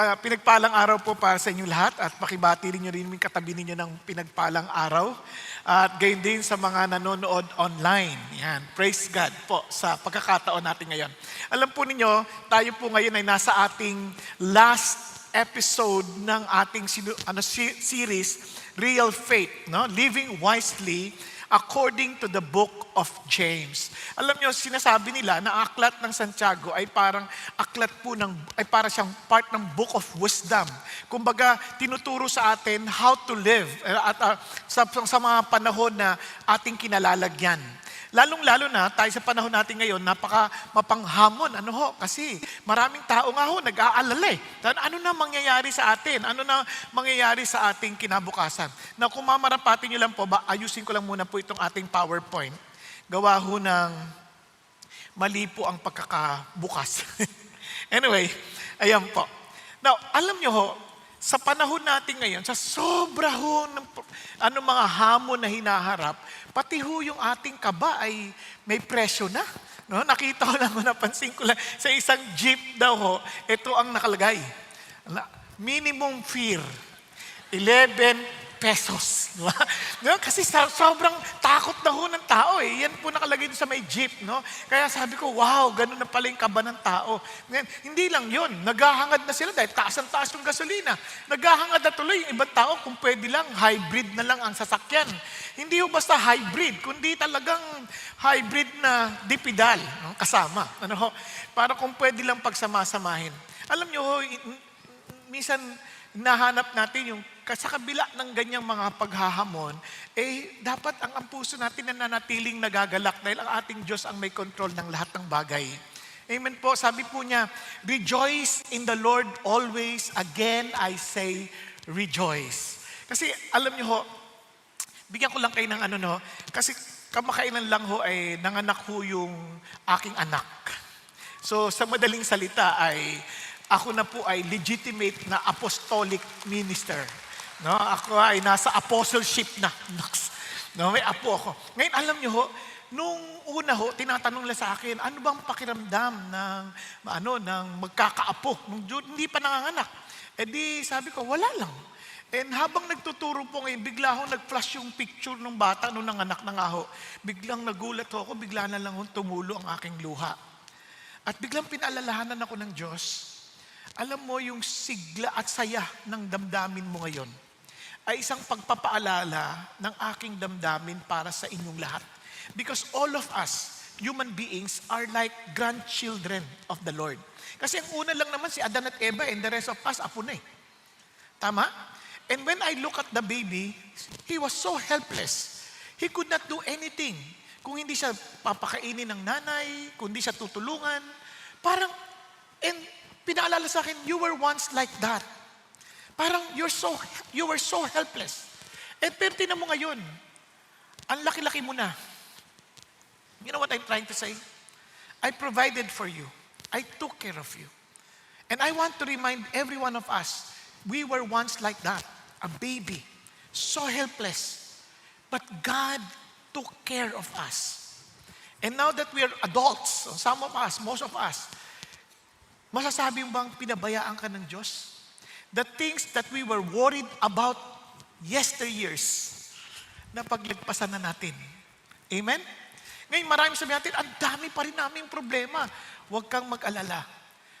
Pinagpalang araw po para sa inyong lahat at pakibati rin nyo rin yung katabi ninyo ng pinagpalang araw. At gayon din sa mga nanonood online. Yan, praise God po sa pagkakataon natin ngayon. Alam po ninyo, tayo po ngayon ay nasa ating last episode ng ating series, Real Faith, no? Living Wisely according to the book of James. Alam nyo, sinasabi nila na aklat ng Santiago ay parang aklat po ay para siyang part ng book of wisdom. Kumbaga, tinuturo sa atin how to live at sa mga panahon na ating kinalalagyan. Lalong-lalo na tayo sa panahon natin ngayon, napaka mapanghamon. Kasi maraming tao nga nag-aalala Ano na mangyayari sa atin? Ano na mangyayari sa ating kinabukasan? Na kung mamarapatin nyo lang po, ayusin ko lang muna po itong ating PowerPoint. Gawa ng mali po ang pagkakabukas. Anyway, ayan po. Now, alam nyo sa panahon natin ngayon, sa sobra ng mga hamon na hinaharap, pati yung ating kaba ay may presyo na. No? Nakita ko lang, napansin ko lang, sa isang jeep daw ito ang nakalagay. Minimum fare, 11 pesos. No? Kasi sobrang takot na ng tao Yan po nakalagay sa may jeep. No? Kaya sabi ko, wow, ganun na pala yung kaba ng tao. Ngayon, hindi lang yun. Naghahangad na sila dahil taas yung gasolina. Naghahangad na tuloy yung ibang tao kung pwede lang, hybrid na lang ang sasakyan. Hindi basta hybrid, kundi talagang hybrid na dipedal, no? Kasama. Para kung pwede lang pagsamasamahin. Alam nyo, minsan nahanap natin yung sa kabila ng ganyang mga paghahamon, dapat ang puso natin na nanatiling nagagalak dahil ang ating Diyos ang may control ng lahat ng bagay. Amen po. Sabi po niya, rejoice in the Lord always. Again, I say, rejoice. Kasi alam niyo bigyan ko lang kayo ng kasi kamakailan lang ay nanganak yung aking anak. So sa madaling salita ay ako na po ay legitimate na apostolic minister. No, ako ay nasa apostleship na. No, may apo ako. Ngayon alam niyo nung una tinatanong nila sa akin, ano bang pakiramdam ng magkakaapo nung hindi pa nanganganak? Di sabi ko, wala lang. And habang nagtuturo po ngayon, bigla nag-flash yung picture ng bata nung nanganak na nga Biglang nagulat ako, bigla na lang tumulo ang aking luha. At biglang pinaalalahanan ako ng Diyos. Alam mo yung sigla at saya ng damdamin mo ngayon ay isang pagpapaalala ng aking damdamin para sa inyong lahat. Because all of us, human beings, are like grandchildren of the Lord. Kasi ang una lang naman si Adan at Eva and the rest of us, apo na Tama? And when I look at the baby, he was so helpless. He could not do anything. Kung hindi siya papakainin ng nanay, kung hindi siya tutulungan, and pinaalala sa akin, you were once like that. Parang you were so helpless. Pero tinan mo ngayon, ang laki-laki mo na. You know what I'm trying to say? I provided for you. I took care of you. And I want to remind every one of us, we were once like that, a baby, so helpless. But God took care of us. And now that we are adults, some of us, most of us, masasabi mo bang pinabayaan ka ng Diyos? The things that we were worried about yesteryears, na paglagpasan na natin. Amen? Ngayon marami sabi natin, ang dami pa rin naming problema. Huwag kang mag-alala.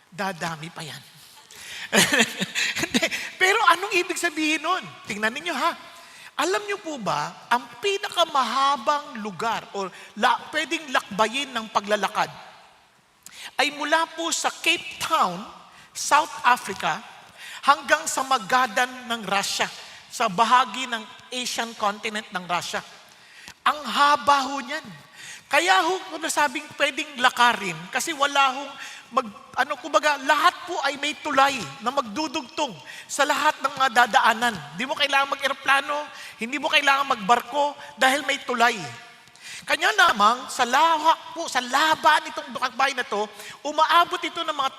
Dadami pa yan. Pero anong ibig sabihin nun? Tingnan ninyo Alam niyo po ba, ang pinakamahabang lugar o pwedeng lakbayin ng paglalakad ay mula po sa Cape Town, South Africa, hanggang sa Magadan ng Russia, sa bahagi ng Asian continent ng Russia. Ang haba niyan. Kaya nasabing pwedeng lakarin kasi wala kumbaga lahat po ay may tulay na magdudugtong sa lahat ng mga dadaanan. Hindi mo kailangan mag-eroplano, hindi mo kailangan magbarko dahil may tulay. Kanya lamang sa laba nitong lakbay na to, umaabot ito ng mga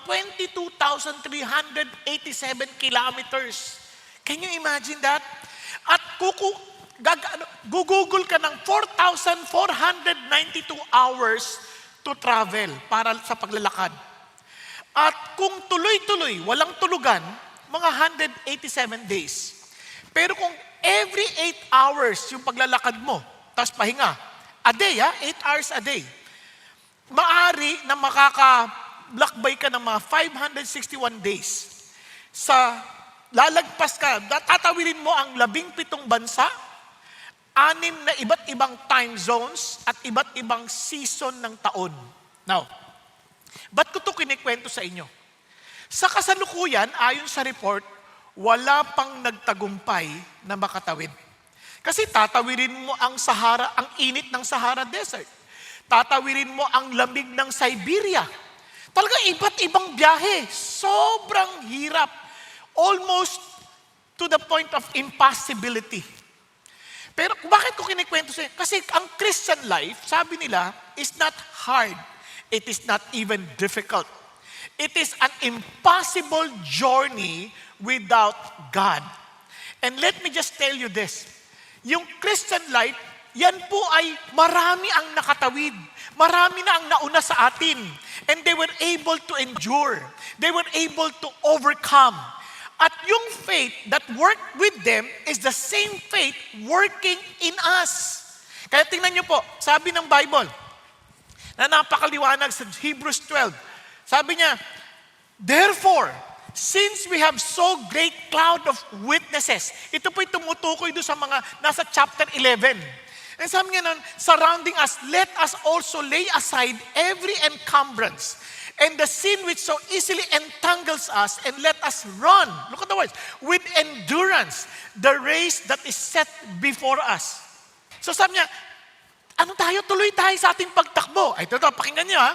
22,387 kilometers. Can you imagine that? At Google ka ng 4,492 hours to travel para sa paglalakad. At kung tuloy-tuloy, walang tulugan, mga 187 days. Pero kung every 8 hours yung paglalakad mo, tapos pahinga, a day 8 hours a day, maari na makaka-lakbay ka ng mga 561 days. Lalagpas ka, tatawirin mo ang 17 bansa, 6 na iba't ibang time zones, at iba't ibang season ng taon. Now, ba't ko ito kinikwento sa inyo? Sa kasalukuyan, ayon sa report, wala pang nagtagumpay na makatawid. Kasi tatawirin mo ang Sahara, ang init ng Sahara Desert. Tatawirin mo ang lamig ng Siberia. Talaga iba't ibang biyahe. Sobrang hirap. Almost to the point of impossibility. Pero bakit ko kinikwento sa inyo? Kasi ang Christian life, sabi nila, is not hard. It is not even difficult. It is an impossible journey without God. And let me just tell you this. Yung Christian life, yan po ay marami ang nakatawid. Marami na ang nauna sa atin. And they were able to endure. They were able to overcome. At yung faith that worked with them is the same faith working in us. Kaya tingnan nyo po, sabi ng Bible, na napakaliwanag sa Hebrews 12, sabi niya, therefore, since we have so great cloud of witnesses, ito po'y tumutukoy doon sa mga nasa chapter 11. And sabi niya nun, surrounding us, let us also lay aside every encumbrance and the sin which so easily entangles us, and let us run, look at the words, with endurance, the race that is set before us. So sabi niya, ano tayo? Tuloy tayo sa ating pagtakbo. Ay, ito, pakinggan niyo ha.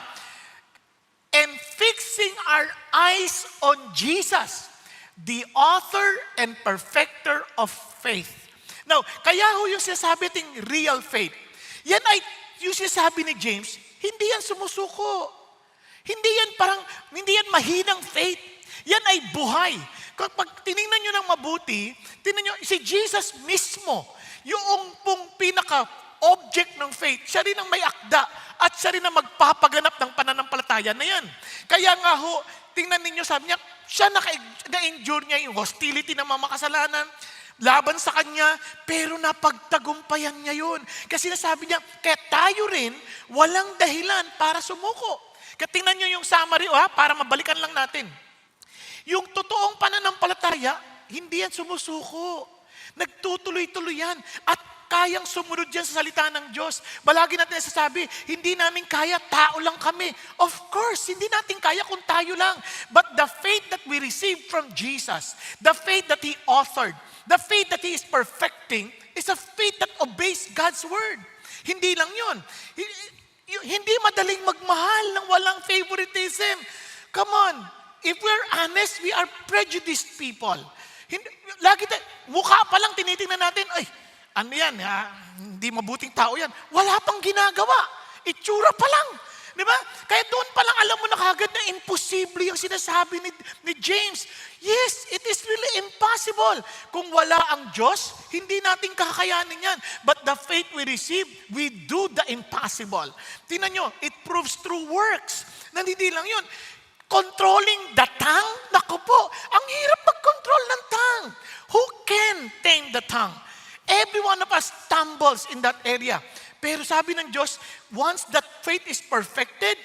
And fixing our eyes on Jesus, the author and perfecter of faith. Now, kaya ho yung sinasabi ting real faith, yan ay yung sinasabi ni James, hindi yan sumusuko. Hindi yan mahinang faith. Yan ay buhay. Kapag tinignan nyo ng mabuti, tingnan nyo, si Jesus mismo, yung pong pinaka-object ng faith, siya rin ang may akda at siya rin ang magpapaganap ng pananampalataya na yan. Kaya nga ho, tingnan ninyo, sabi niya, siya na-endure niya yung hostility ng mga makasalanan, laban sa kanya, pero napagtagumpayan niya yun. Kasi nasabi niya, kaya tayo rin, walang dahilan para sumuko. Kaya tingnan niyo yung summary, para mabalikan lang natin. Yung totoong pananampalataya, hindi yan sumusuko. Nagtutuloy-tuloy yan. At kayang sumunod yan sa salita ng Diyos. Balagi natin nasasabi, hindi namin kaya, tao lang kami. Of course, hindi natin kaya kung tayo lang. But the faith that we received from Jesus, the faith that He authored, the faith that He is perfecting, is a faith that obeys God's word. Hindi lang yun. Hindi madaling magmahal ng walang favoritism. Come on. If we're honest, we are prejudiced people. Lagi mukha pa lang tinitingnan natin, ay, ano yan, hindi mabuting tao yan. Wala pang ginagawa. Itsura pa lang. Di ba? Kaya doon pa lang alam mo na kagad na imposible yung sinasabi ni James. Yes, it is really impossible. Kung wala ang Diyos, hindi natin kakayanin yan. But the faith we receive, we do the impossible. Tingnan nyo, it proves through works. Hindi lang yun. Controlling the tongue? Naku po, ang hirap mag-control ng tongue. Who can tame the tongue? Every one of us stumbles in that area. Pero sabi ng Diyos, once that faith is perfected,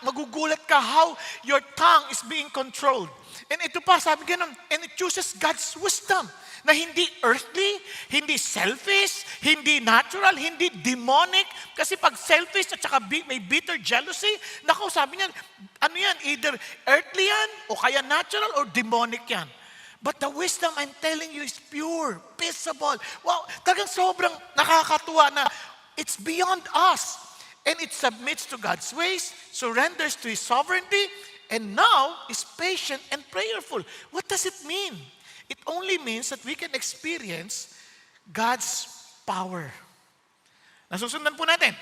magugulat ka how your tongue is being controlled. And ito pa, sabi ganun, and it chooses God's wisdom na hindi earthly, hindi selfish, hindi natural, hindi demonic. Kasi pag selfish at saka may bitter jealousy, naku, sabi niya, ano yan, either earthly yan, o kaya natural, or demonic yan. But the wisdom I'm telling you is pure, peaceable. Wow, talagang sobrang nakakatuwa na it's beyond us. And it submits to God's ways, surrenders to His sovereignty, and now is patient and prayerful. What does it mean? It only means that we can experience God's power. Nasusundan po natin.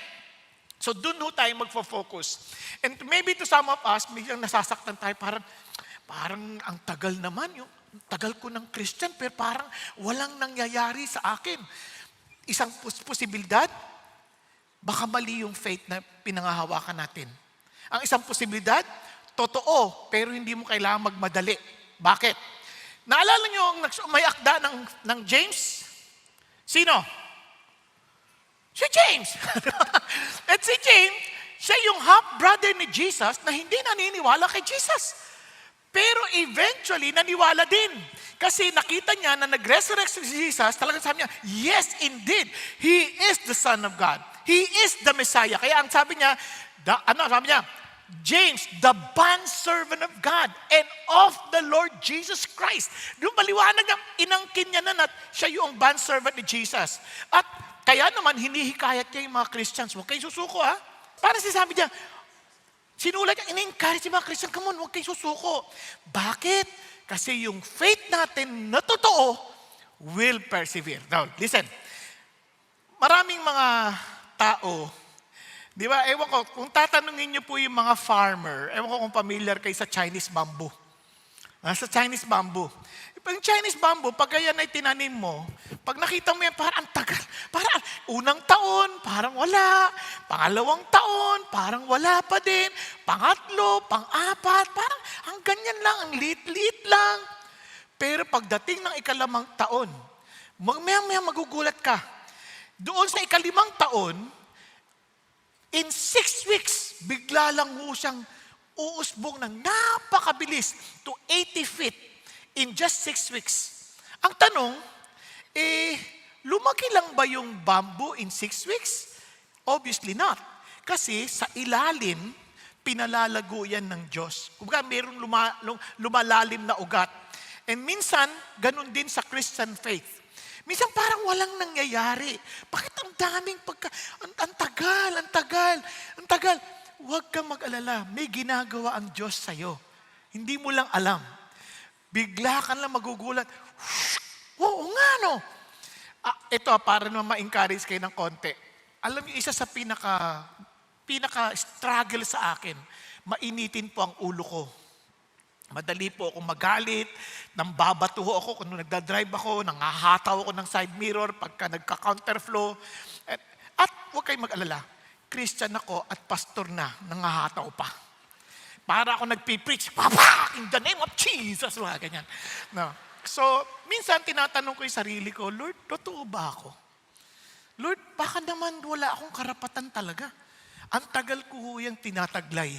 So doon ho tayo magfo-focus. And maybe to some of us, biglang nasasaktan tayo, parang ang tagal naman, yung tagal ko ng Christian, pero parang walang nangyayari sa akin. Isang posibilidad, baka mali yung faith na pinangahawakan natin. Ang isang posibilidad, totoo, pero hindi mo kailangan magmadali. Bakit? Naalala niyo ang may akda ng James? Sino? Si James. At si James, siya yung half-brother ni Jesus na hindi naniniwala kay Jesus. Pero eventually, naniwala din. Kasi nakita niya na nag-resurrect si Jesus, talagang sabi niya, yes, indeed, He is the Son of God. He is the Messiah. Kaya ang sabi niya, sabi niya, James, the bondservant of God and of the Lord Jesus Christ. Doon maliwanag ang inangkin niya na siya yung bondservant ni Jesus. At kaya naman, hinihikayat niya yung mga Christians, huwag kayong susuko ha. Para sinasabi niya, sinulat niya, in-encourage yung mga Christian, come on, huwag kayong susuko. Bakit? Kasi yung faith natin na totoo will persevere. Now, listen. Maraming mga tao, di ba, ewan ko, kung tatanungin niyo po yung mga farmer, ewan ko kung familiar kayo sa Chinese bamboo. Sa Chinese bamboo. Yung Chinese bamboo, pag yan ay tinanim mo, pag nakita mo yan, parang ang tagal. Parang unang taon, parang wala. Pangalawang taon, parang wala pa din. Pangatlo, pang-apat, parang ang ganyan lang, ang liit-liit lang. Pero pagdating ng ikalimang taon, maya magugulat ka. Doon sa ikalimang taon, in 6 weeks, bigla lang ho siyang uusbong ng napakabilis to 80 feet in just 6 weeks. Ang tanong, lumaki lang ba yung bamboo in 6 weeks? Obviously not. Kasi sa ilalim, pinalalago yan ng Diyos. Kumbaga, mayroong lumalalim na ugat. And minsan, ganun din sa Christian faith. Minsan parang walang nangyayari. Bakit ang daming ang tagal. Huwag kang mag-alala. May ginagawa ang Diyos sa'yo. Hindi mo lang alam. Bigla ka lang magugulat. Oo nga, no? Ito, para naman ma-encourage kayo ng konti. Alam niyo, isa sa pinaka-struggle sa akin, mainitin po ang ulo ko. Madali po akong magalit, nambabatuho ako kung nagdadrive ako, nangahataw ako ng side mirror pagka nagka-counterflow. At huwag kayong mag-alala, Christian ako at pastor na, nangahataw pa. Para ako nagpipreach, Papa, in the name of Jesus, mga ganyan. No. So, minsan tinatanong ko yung sarili ko, Lord, totoo ba ako? Lord, baka naman wala akong karapatan talaga. Ang tagal ko yung tinataglay.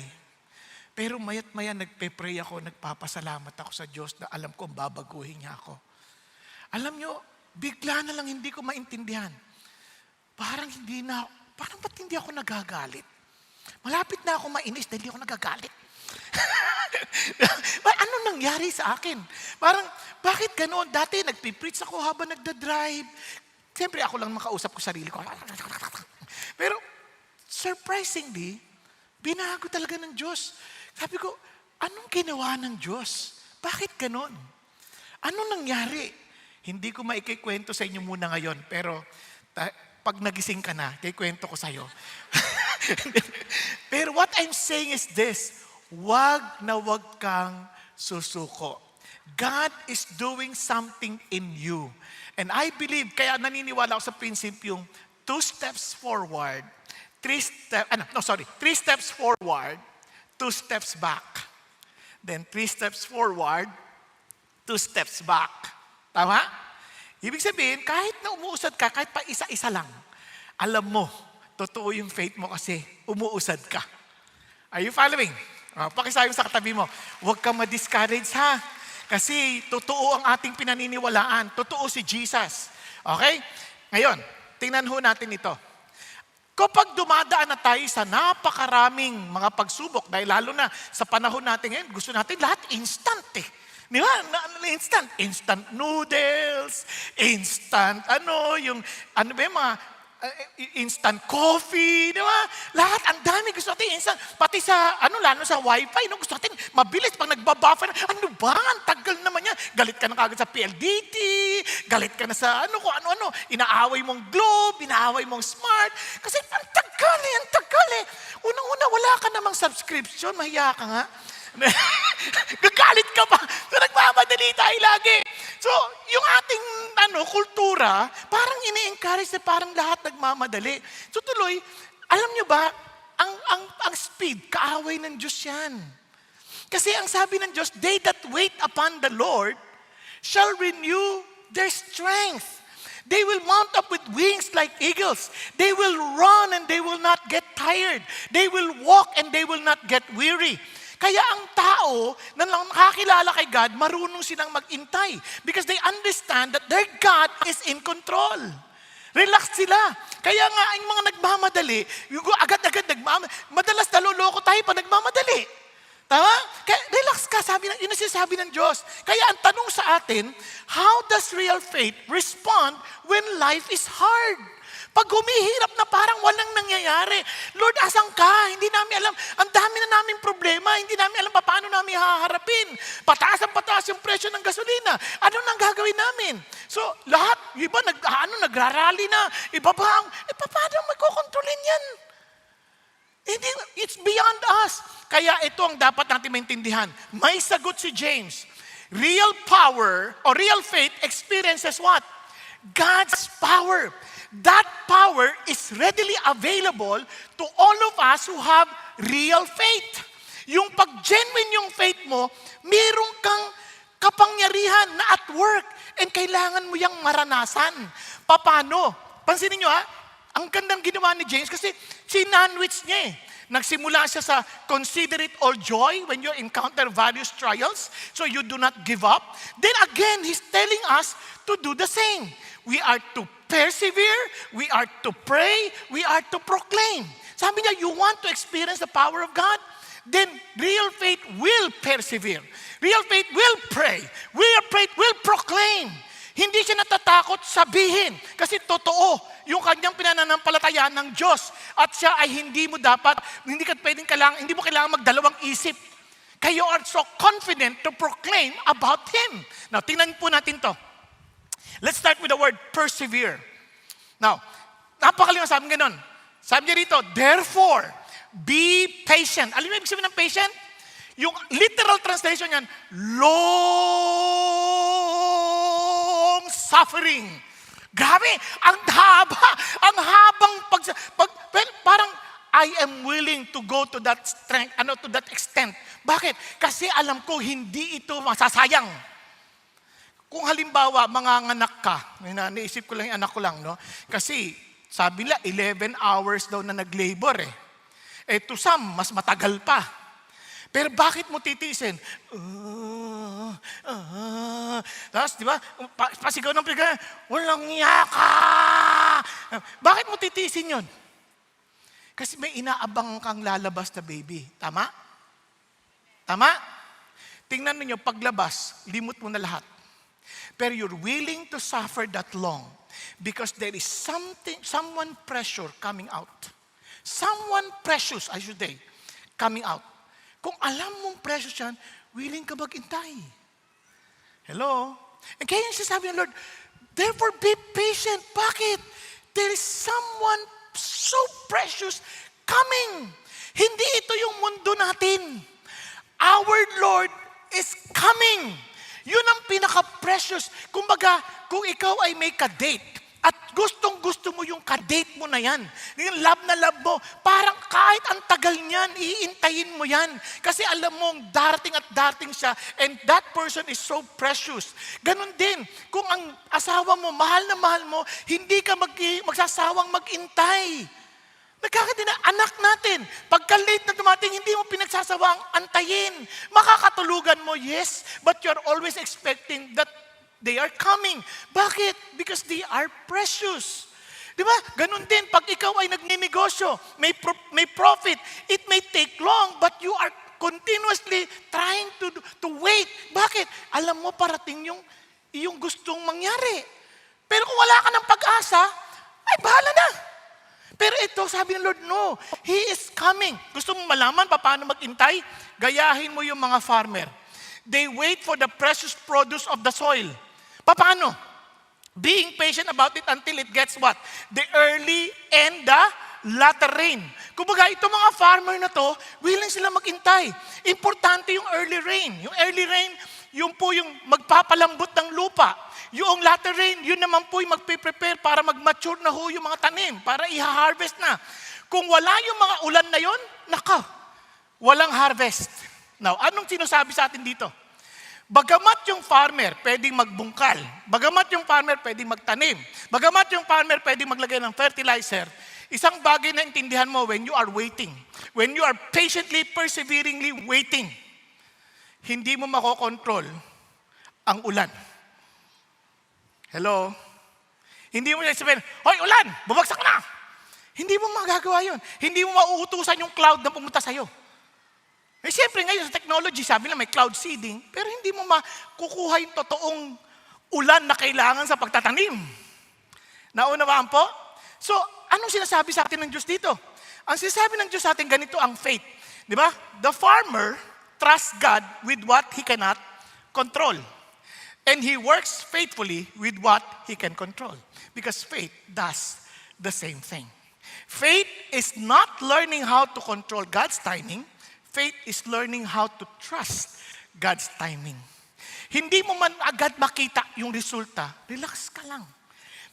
Pero maya't maya nagpe-pray ako, nagpapasalamat ako sa Diyos na alam ko babaguhin niya ako. Alam nyo, bigla na lang hindi ko maintindihan. Parang ba't hindi ako nagagalit? Malapit na ako mainis dahil hindi ako nagagalit. Ano nangyari sa akin? Parang, bakit ganoon? Dati nagpipreach ako habang nagdadrive. Siyempre ako lang makausap ko sarili ko. Pero, surprisingly, binago talaga ng Diyos. Sabi ko, anong ginawa ng Diyos? Bakit ganon? Anong nangyari? Hindi ko maikikwento sa inyo muna ngayon, pero pag nagising ka na, kikwento ko sa'yo. Pero what I'm saying is this, wag na wag kang susuko. God is doing something in you. And I believe, kaya naniniwala ako sa prinsipyong 2 steps forward, 3 steps forward, 2 steps back. Then 3 steps forward, 2 steps back. Tama? Ibig sabihin, kahit na umuusad ka, kahit pa isa-isa lang, alam mo, totoo yung faith mo kasi umuusad ka. Are you following? Pakisabi sa katabi mo, huwag kang ma-discourage ha. Kasi totoo ang ating pinaniniwalaan. Totoo si Jesus. Okay? Ngayon, tingnan ho natin ito. Kapag dumadaan na tayo sa napakaraming mga pagsubok, dahil lalo na sa panahon natin ngayon, gusto natin lahat instant eh. Di ba? Instant. Instant noodles, instant yung mga instant coffee, di ba? Lahat, ang dami gusto natin instant. Pati sa, lalo sa wifi, gusto natin mabilis pag nagbabuffer. Ano ba? Ang tagal naman yan. Galit ka na kagad sa PLDT, galit ka na sa kung ano-ano. Inaaway mong Globe, inaaway mong Smart. Kasi ang tagal eh. Unang-una, wala ka namang subscription, mahiya ka nga. Gagalit ka pa. So, nagmamadali tayo lagi. So, yung ating kultura, parang ini-encourage na parang lahat nagmamadali. So, tuloy, alam nyo ba, ang speed, kaaway ng Diyos yan. Kasi ang sabi ng Diyos, they that wait upon the Lord shall renew their strength. They will mount up with wings like eagles. They will run and they will not get tired. They will walk and they will not get weary. Kaya ang tao na nakakilala kay God, marunong silang mag-intay because they understand that their God is in control. Relax sila. Kaya nga, ang mga nagmamadali, yung agad-agad madalas naloloko tayo pa nagmamadali. Tama? Kaya relax ka, yun ang sinasabi ng Diyos. Kaya ang tanong sa atin, how does real faith respond when life is hard? Pag humihirap na parang walang nangyayari, Lord, asan ka? Hindi namin alam. Ang dami na namin problema. Hindi namin alam paano namin haharapin. Pataas yung presyo ng gasolina. Ano nang gagawin namin? So, lahat, iba nagrarally na. Iba pa, paano magkokontrolin yan? It's beyond us. Kaya ito ang dapat natin maintindihan. May sagot si James. Real power or real faith experiences what? God's power. That power is readily available to all of us who have real faith. Yung pag genuine yung faith mo, meron kang kapangyarihan na at work and kailangan mo yung maranasan. Paano? Pansinin nyo ang gandang ginawa ni James kasi sinandwich niya Nagsimula siya sa consider it all joy when you encounter various trials so you do not give up. Then again, he's telling us to do the same. We are to persevere, we are to pray, we are to proclaim. Sabi niya, you want to experience the power of God? Then real faith will persevere. Real faith will pray. Real faith will proclaim. Hindi siya natatakot sabihin kasi totoo yung kanyang pinananampalatayaan ng Diyos at siya ay hindi mo kailangan magdalawang isip. Kayo are so confident to proclaim about Him. Now, tingnan po natin to. Let's start with the word persevere. Now, napakaliwan sabi ganun. Sabi niya rito, therefore, be patient. Alam mo ibig sabihin ng patient? Yung literal translation niyan, long suffering. Grabe, ang habang parang I am willing to go to that strength, to that extent. Bakit? Kasi alam ko hindi ito masasayang. Kung halimbawa, manganganak ka, naisip ko lang yung anak ko lang, no? Kasi sabi nila, 11 hours daw na nag-labor to some, mas matagal pa. Pero bakit mo titiisin? Tapos, di ba, pasigaw ng piga, walang yaka! Bakit mo titiisin yun? Kasi may inaabang kang lalabas na baby. Tama? Tama? Tingnan ninyo, paglabas, limot mo na lahat. Pero you're willing to suffer that long because there is someone pressure coming out. Someone precious, I should say, coming out. Kung alam mong precious yan, willing ka maghintay. Hello? And kaya yung sasabi ng Lord, therefore be patient. Bakit? There is someone so precious coming. Hindi ito yung mundo natin. Our Lord is coming. Yun ang pinaka-precious. Kumbaga, kung ikaw ay may ka-date, at gustong-gusto mo yung ka-date mo na yan, yung love na love mo, parang kahit ang tagal niyan, iintayin mo yan. Kasi alam mong darating at darating siya, and that person is so precious. Ganon din, kung ang asawa mo, mahal na mahal mo, hindi ka magsasawang mag-intay. Anak natin, pagka late na dumating, hindi mo pinagsasawang antayin. Makakatulugan mo, yes, but you're always expecting that they are coming. Bakit? Because they are precious. Di ba? Ganun din, pag ikaw ay nagninegosyo, may profit, it may take long, but you are continuously trying to wait. Bakit? Alam mo, parating yung gustong mangyari. Pero kung wala ka ng pag-asa, ay bahala na. Pero ito, sabi ng Lord, no, He is coming. Gusto mong malaman paano mag-intay? Gayahin mo yung mga farmer. They wait for the precious produce of the soil. Paano? Being patient about it until it gets what? The early and the latter rain. Kumbaga, itong mga farmer na to, willing sila maghintay. Importante yung early rain. Yung early rain, yun po yung magpapalambot ng lupa. Yung latter rain, yun naman po yung magpe-prepare para mag-mature na ho yung mga tanim, para i-harvest na. Kung wala yung mga ulan na yun, walang harvest. Now, anong sinasabi sa atin dito? Bagamat yung farmer pwedeng magbungkal, bagamat yung farmer pwedeng magtanim, bagamat yung farmer pwedeng maglagay ng fertilizer, isang bagay na intindihan mo when you are waiting, when you are patiently, perseveringly waiting, hindi mo makokontrol ang ulan. Hello? Hindi mo sabihin, hoy ulan, bumagsak na! Hindi mo magagawa yun. Hindi mo mauutusan yung cloud na pumunta sa'yo. Eh siyempre ngayon sa technology, sabi na may cloud seeding, pero hindi mo makukuha yung totoong ulan na kailangan sa pagtatanim. Naunawaan po? So, anong sinasabi sa atin ng Diyos dito? Ang sinasabi ng Diyos sa atin, ganito ang faith. Di ba? The farmer trusts God with what he cannot control. And he works faithfully with what he can control. Because faith does the same thing. Faith is not learning how to control God's timing. Faith is learning how to trust God's timing. Hindi mo man agad makita yung resulta, relax ka lang.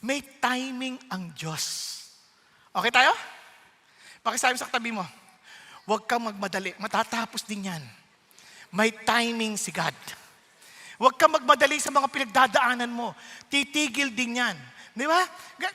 May timing ang Diyos. Okay tayo? Pakisabi sa katabi mo, huwag kang magmadali, matatapos din yan. May timing si God. Huwag kang magmadali sa mga pinagdadaanan mo. Titigil din yan. Di ba?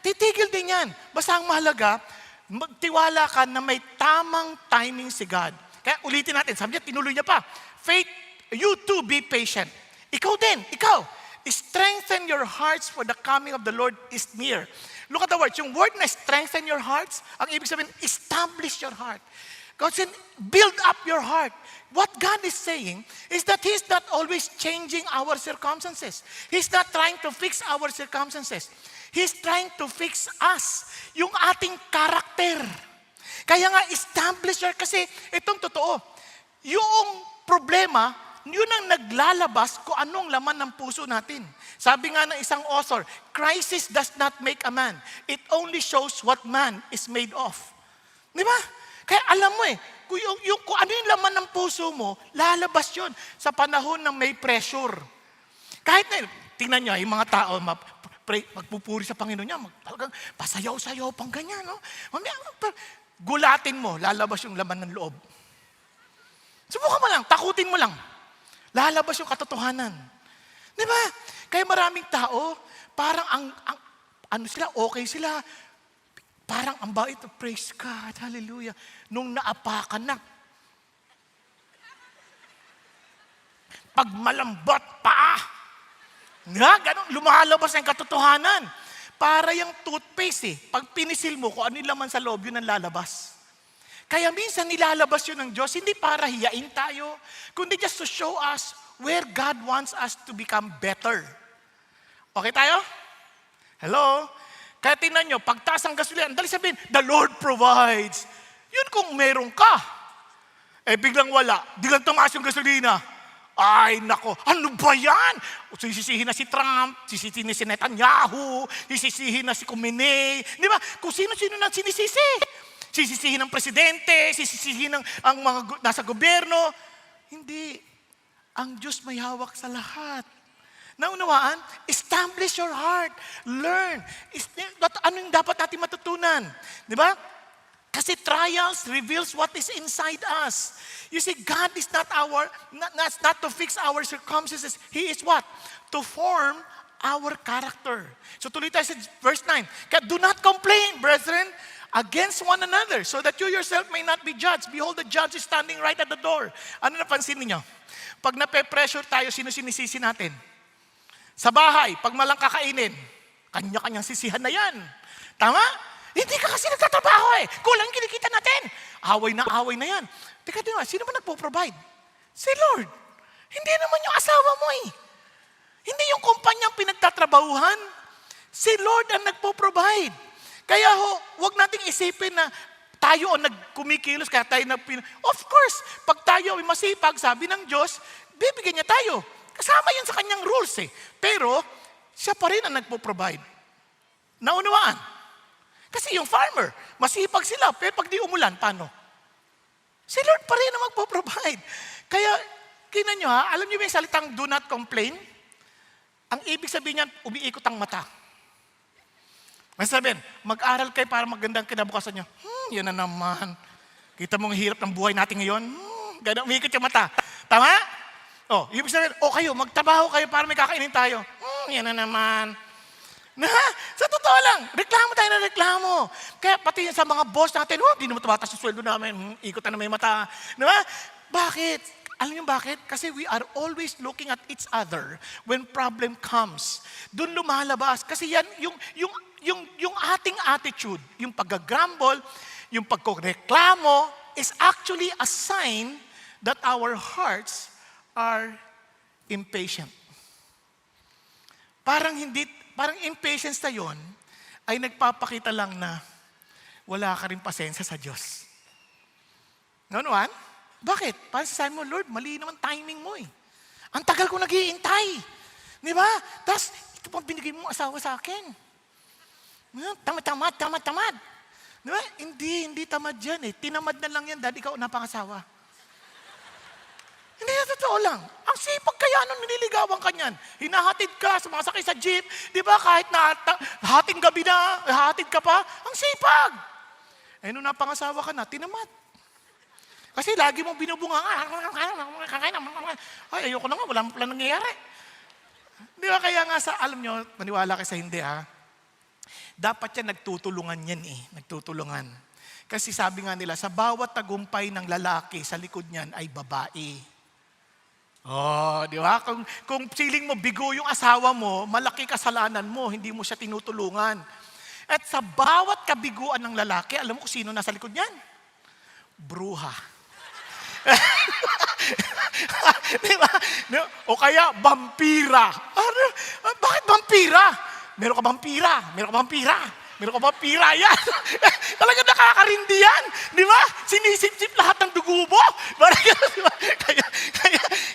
Titigil din yan. Basta ang mahalaga, magtiwala ka na may tamang timing si God. Kaya ulitin natin, sabi niya, tinuloy niya pa. Faith, you too be patient. Ikaw din, ikaw. Strengthen your hearts for the coming of the Lord is near. Look at the words. Yung word na strengthen your hearts, ang ibig sabihin, establish your heart. God said, build up your heart. What God is saying is that He's not always changing our circumstances. He's not trying to fix our circumstances. He's trying to fix us, yung ating karakter. Kaya nga, establish your, kasi itong totoo, yung problema, yun ang naglalabas kung anong laman ng puso natin. Sabi nga ng isang author, crisis does not make a man. It only shows what man is made of. Di ba? Kaya alam mo kung ano yung laman ng puso mo, lalabas yun sa panahon ng may pressure. Kahit na, tingnan nyo, yung mga tao, magpupuri sa Panginoon niya, talagang pasayaw-sayaw pang ganyan, no? Gulatin mo, lalabas yung laman ng loob. Subukan mo lang, takutin mo lang. Lalabas yung katotohanan. Di ba? Kaya maraming tao, parang ano sila, okay sila. Parang ang bait, praise God, hallelujah. Nung naapakan na. Pag malambot, paa. Nga, ganun, lumalabas ang katotohanan. Para yung toothpaste pag pinisil mo, kung ano yung laman sa loob, yun ang lalabas. Kaya minsan nilalabas yun ng Diyos, hindi para hiyain tayo, kundi just to show us where God wants us to become better. Okay tayo? Hello? Kaya tingnan nyo, pagtaas ang gasolina, dali sabihin, the Lord provides. Yun kung meron ka. Biglang wala, biglang tumaas yung gasolina. Ay, nako, ano ba yan? Sisisihin na si Trump, sisisihin na si Netanyahu, sisisihin na si Kuminei. Di ba? Kung sino-sino na sinisisi. Sisisihin ng presidente, sisisihin ng ang mga nasa gobyerno. Hindi. Ang Diyos may hawak sa lahat. Naunawaan? Establish your heart. Learn. Ano yung dapat natin matutunan? Di ba? Kasi trials reveals what is inside us. You see, God is not not to fix our circumstances. He is what? To form our character. So tuloy tayo sa verse 9. Kaya do not complain, brethren, against one another, so that you yourself may not be judged. Behold, the judge is standing right at the door. Ano napansin niyo? Pag nape-pressure tayo, sino sinisisi natin? Sa bahay, pag malang kakainin, kanya-kanyang sisihan na yan. Tama? Hindi ka kasi nagtatrabaho Kulang kinikita natin. Away na yan. Teka, sino ba nagpo-provide? Si Lord. Hindi naman yung asawa mo Hindi yung kumpanyang pinagtatrabahuhan. Si Lord ang nagpo-provide. Kaya huwag nating isipin na tayo ang nagkumikilos, kaya tayo Of course, pag tayo ay masipag, sabi ng Diyos, bibigyan niya tayo. Kasama yan sa kanyang rules Pero, siya pa rin ang nagpo-provide. Naunawaan? Kasi yung farmer, masipag sila, pero pag di umulan, paano? Si Lord pa rin ang magpo-provide. Kaya, kinan nyo alam nyo ba yung salitang do not complain? Ang ibig sabihin niyan, umiikot ang mata. May sabihin, mag-aral kayo para magandang kinabukasan nyo. Yan na naman. Kita mo ang hirap ng buhay natin ngayon. Ganun, umiikot yung mata. Tama? Oh, ibig sabihin, kayo, magtrabaho kayo para may kakainin tayo. Yan na naman. Na, sa totoo lang, reklamo tayo na reklamo. Kaya pati sa mga boss natin, hindi naman tumataas yung sweldo namin, ikot na may mata. Diba? Bakit? Alam niyo bakit? Kasi we are always looking at each other when problem comes. Doon lumalabas. Kasi yan, yung ating attitude, yung pag-grumble, yung pagkoreklamo, is actually a sign that our hearts are impatient. Parang impatience na yon ay nagpapakita lang na wala ka rin pasensya sa Diyos. Nanuan? Bakit? Parang sabi mo, Lord, mali naman timing mo eh. Ang tagal ko nag-iintay. Di ba? Tapos, ito pang binigay mong asawa sa akin. Tamad. Di ba? Hindi tamad yan eh. Tinamad na lang yan dahil ikaw napangasawa. Hindi na totoo lang. Ang sipag kaya nung nililigawan ka niyan. Hinahatid ka, sumasakay sa jeep. Di ba? Kahit na hating gabi na, hatid ka pa. Ang sipag. Eh, nung napangasawa ka na, tinamad. Kasi lagi mong binubunga, ay, ayoko na nga, wala mo pala nangyayari. Di ba? Kaya nga alam nyo, maniwala kayo sa hindi dapat yan nagtutulungan yan nagtutulungan. Kasi sabi nga nila, sa bawat tagumpay ng lalaki, sa likod niyan ay babae. Di ba? Kung feeling mo bigo yung asawa mo, malaki kasalanan mo, hindi mo siya tinutulungan. At sa bawat kabiguan ng lalaki, alam mo kung sino nasa likod niyan? Bruha. Di ba? O kaya, vampira. Bakit vampira? Meron ka vampira. Yan. Talaga nakakarindi yan. Di ba? Sinisip-sip lahat ng dugo mo.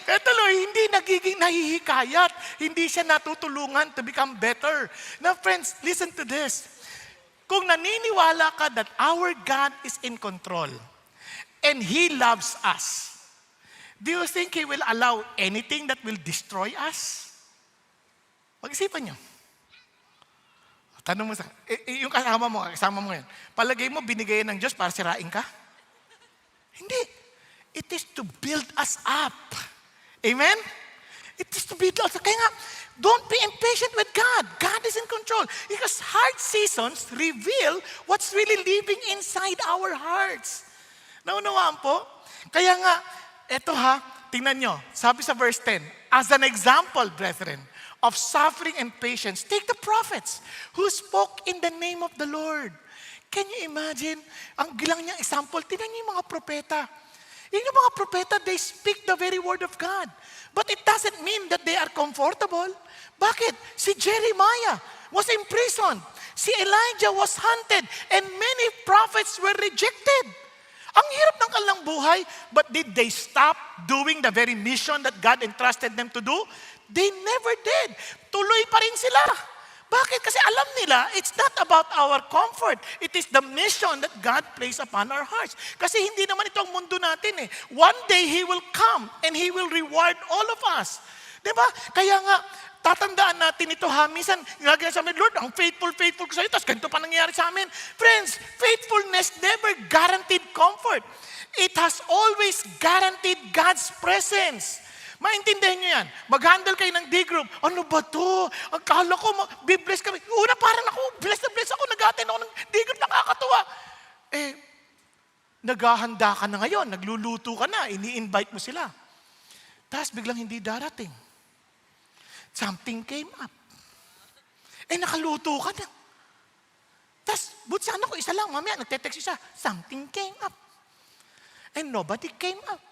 Kaya tuloy, hindi nagiging nahihikayat. Hindi siya natutulungan to become better. Now friends, listen to this. Kung naniniwala ka that our God is in control and He loves us, do you think He will allow anything that will destroy us? Pag-isipan niyo. Tanong mo yung kasama mo ngayon, palagay mo binigay ng Diyos para sirain ka? Hindi. It is to build us up. Amen? It is to build us up. Kaya nga, don't be impatient with God. God is in control. Because hard seasons reveal what's really living inside our hearts. Naunawaan po? Kaya nga, tingnan nyo, sabi sa verse 10, as an example, brethren, of suffering and patience, take the prophets who spoke in the name of the Lord. Can you imagine? Ang gilang niyang example, tingnan niyo yung mga propeta. Yung mga propeta, they speak the very word of God. But it doesn't mean that they are comfortable. Bakit? Si Jeremiah was imprisoned. Si Elijah was hunted. And many prophets were rejected. Ang hirap ng kanilang buhay, but did they stop doing the very mission that God entrusted them to do? They never did. Tuloy pa rin sila. Bakit? Kasi alam nila, it's not about our comfort. It is the mission that God placed upon our hearts. Kasi hindi naman ito ang mundo natin eh. One day, He will come and He will reward all of us. Diba? Kaya nga, tatandaan natin ito minsan, nagagaya sa amin, Lord, ang faithful ko sa iyo, tapos ganito pa nangyayari sa amin. Friends, faithfulness never guaranteed comfort. It has always guaranteed God's presence. Maintindihan nyo yan. Mag-handle kayo ng D-group. Ano ba to? Akala ko, be-bless kami. Una, parang ako, bless ako. Nag-attend ako ng D-group, nakakatuwa. Naghahanda ka na ngayon. Nagluluto ka na. Ini-invite mo sila. Tapos biglang hindi darating. Something came up. Nakaluto ka na. Tapos, buti sana ko isa lang. Mamaya, nagte-text isa. Something came up. And nobody came up.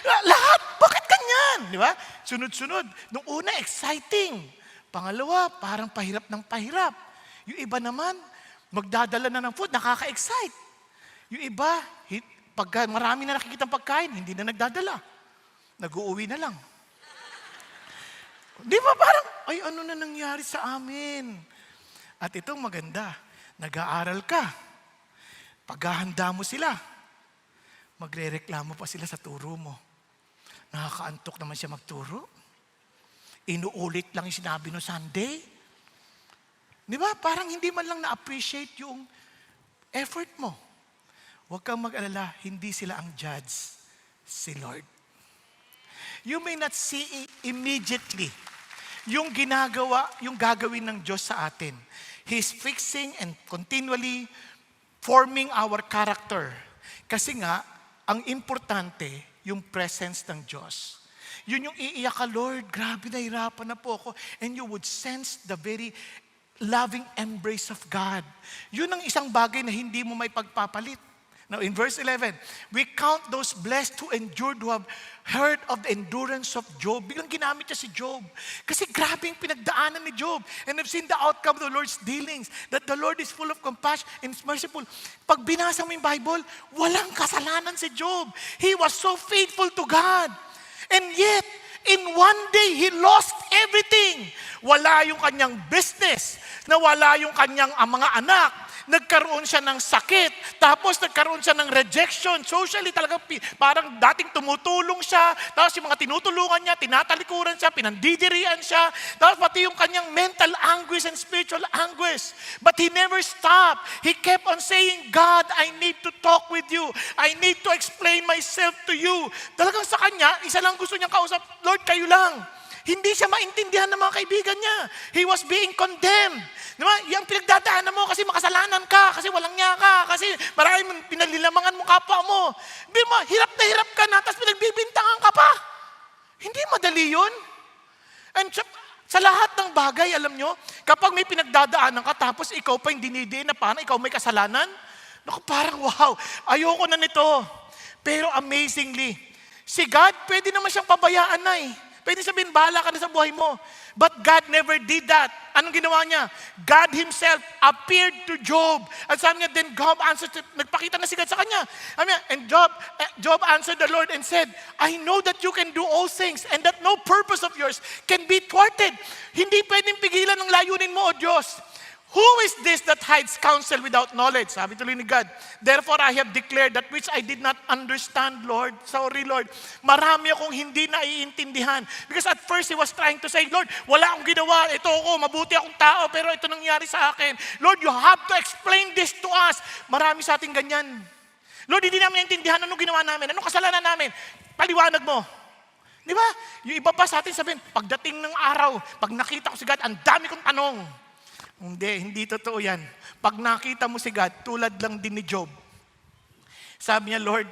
Lahat, bakit ganyan? Di ba? Sunod-sunod. Nung una, exciting. Pangalawa, parang pahirap ng pahirap. Yung iba naman, magdadala na ng food, nakaka-excite. Yung iba, pag marami na nakikitang pagkain, hindi na nagdadala. Nag-uuwi na lang. Di ba parang, ay ano na nangyari sa amin? At itong maganda, nag-aaral ka. Paghahanda mo sila. Magre-reklamo pa sila sa turo mo. Nakakaantok naman siya magturo. Inuulit lang yung sinabi no Sunday. Di ba? Parang hindi man lang na-appreciate yung effort mo. Huwag kang mag-alala, hindi sila ang judge, si Lord. Kaya nga, tatandaan natin ito, minsan, nagagaya sa amin, Lord, ang faithful ko sa iyo, tapos ganito pa nangyayari sa amin. Friends, faithfulness never guaranteed comfort. It has always guaranteed God's presence. You may not see it immediately. Yung gagawin ng Diyos sa atin. He's fixing and continually forming our character. Kasi nga, ang importante, yung presence ng Diyos. Yun yung iiyak ka, Lord, grabe, nahirapan na po ako. And you would sense the very loving embrace of God. Yun ang isang bagay na hindi mo may pagpapalit. Now, in verse 11, we count those blessed who endured, who have heard of the endurance of Job. Biglang ginamit niya si Job. Kasi grabe yung pinagdaanan ni Job. And I've seen the outcome of the Lord's dealings, that the Lord is full of compassion and is merciful. Pag binasa mo yung Bible, walang kasalanan si Job. He was so faithful to God. And yet, in one day, he lost everything. Wala yung kanyang business, nawala yung kanyang mga anak, nagkaroon siya ng sakit, tapos nagkaroon siya ng rejection. Socially talaga, parang dating tumutulong siya, tapos yung mga tinutulungan niya, tinatalikuran siya, pinandidirian siya, tapos pati yung kanyang mental anguish and spiritual anguish. But he never stopped. He kept on saying, God, I need to talk with you. I need to explain myself to you. Talagang sa kanya, isa lang gusto niyang kausap, Lord, kayo lang. Hindi siya maintindihan ng mga kaibigan niya. He was being condemned. Diba? Yung pinagdadaanan mo kasi makasalanan ka, kasi walang niya ka, kasi maraming pinalilamangan mo kapwa mo. Di mo, hirap na hirap ka na, tapos pinagbibintangan ka pa. Hindi madali yun. And sa lahat ng bagay, alam nyo, kapag may pinagdadaanan ka, tapos ikaw pa yung dinidiin na parang ikaw may kasalanan, naku, parang wow, ayoko na nito. Pero amazingly, si God, pwede naman siyang pabayaan na eh. Pwede sabihin, bahala ka na sa buhay mo. But God never did that. Anong ginawa niya? God Himself appeared to Job. At sabi niya, then Job answered, nagpakita na si God sa kanya. And Job answered the Lord and said, I know that you can do all things and that no purpose of yours can be thwarted. Hindi pwedeng pigilan ng layunin mo, O Diyos. Who is this that hides counsel without knowledge? Sabi tuloy ni God, therefore I have declared that which I did not understand, Lord. Sorry, Lord. Marami akong hindi naiintindihan. Because at first he was trying to say, Lord, wala akong ginawa. Ito ako, mabuti akong tao, pero ito nangyari sa akin. Lord, you have to explain this to us. Marami sa ating ganyan. Lord, hindi namin naintindihan anong ginawa namin, anong kasalanan namin. Paliwanag mo. Di ba? Yung iba pa sa atin sabihin, pagdating ng araw, pag nakita ko si God, ang dami kong tanong. Hindi totoo yan. Pag nakita mo si God, tulad lang din ni Job. Sabi niya, Lord,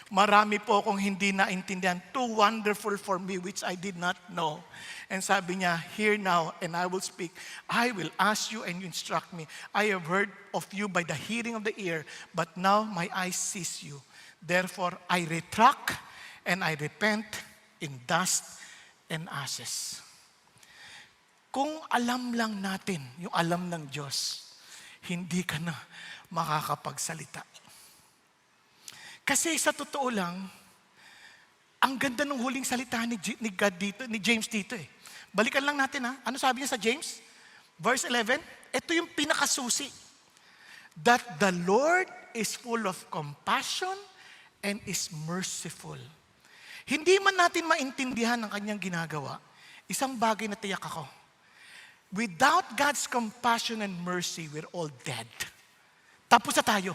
marami po akong hindi naintindihan. Too wonderful for me, which I did not know. And sabi niya, hear now, and I will speak. I will ask you, and you instruct me. I have heard of you by the hearing of the ear, but now my eyes sees you. Therefore, I retract, and I repent in dust and ashes. Kung alam lang natin, yung alam ng Diyos, hindi ka na makakapagsalita. Kasi sa totoo lang, ang ganda ng huling salita ni God dito, ni James dito eh. Balikan lang natin ha. Ano sabi niya sa James? Verse 11, ito yung pinakasusi. That the Lord is full of compassion and is merciful. Hindi man natin maintindihan ang kanyang ginagawa, isang bagay na tiyak ako. Without God's compassion and mercy, we're all dead. Tapos na tayo.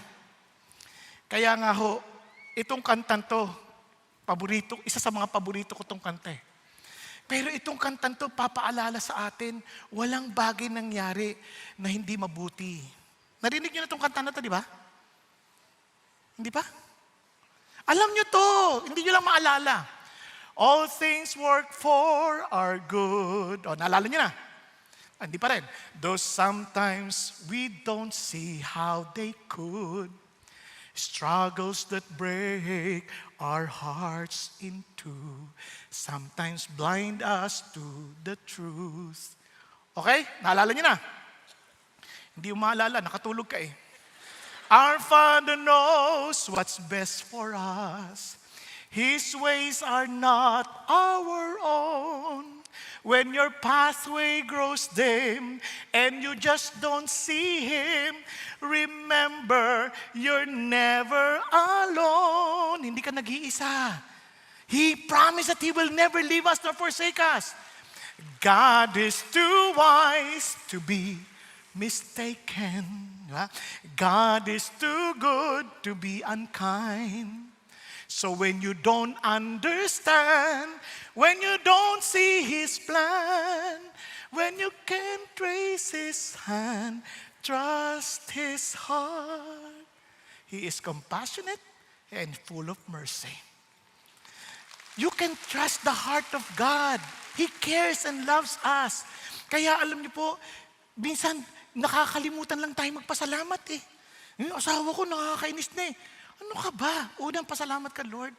Kaya nga ho, itong kantan to, isa sa mga paborito ko itong kanta eh. Pero itong kantan to, papaalala sa atin, walang bagay nangyari na hindi mabuti. Narinig niyo na itong kanta na to, di ba? Hindi ba? Alam niyo to, hindi niyo lang maalala. All things work for our good. O, naalala niyo na? Hindi pa rin. Though sometimes we don't see how they could. Struggles that break our hearts in two. Sometimes blind us to the truth. Okay? Naalala niyo na? Hindi mo maalala, nakatulog ka eh. Our Father knows what's best for us. His ways are not our own. When your pathway grows dim and you just don't see Him, remember, you're never alone. Hindi ka nag-iisa. He promised that He will never leave us nor forsake us. God is too wise to be mistaken. God is too good to be unkind. So when you don't understand, when you don't see His plan, when you can't trace His hand, trust His heart. He is compassionate and full of mercy. You can trust the heart of God. He cares and loves us. Kaya alam niyo po, minsan nakakalimutan lang tayo magpasalamat eh. Yung asawa ko nakakainis na eh. Ano ka ba? Unang pasalamat ka, Lord.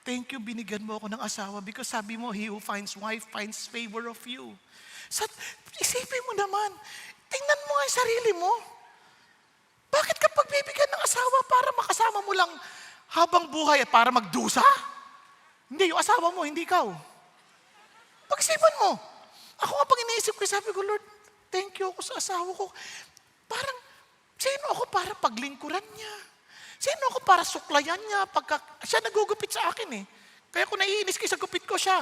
Thank you, binigyan mo ako ng asawa because sabi mo, he who finds wife finds favor of you. So, isipin mo naman, tingnan mo nga yung sarili mo. Bakit ka pagbibigyan ng asawa para makasama mo lang habang buhay at para magdusa? Hindi, yung asawa mo, hindi ikaw. Pag-isipan mo. Ako nga pag iniisip ko, sabi ko, Lord, thank you ako sa asawa ko. Parang, sino ako para paglingkuran niya? Sino ako para suklayan niya? Pagka, siya nagugupit sa akin eh. Kaya kung naiinis kayo sa gupit ko siya.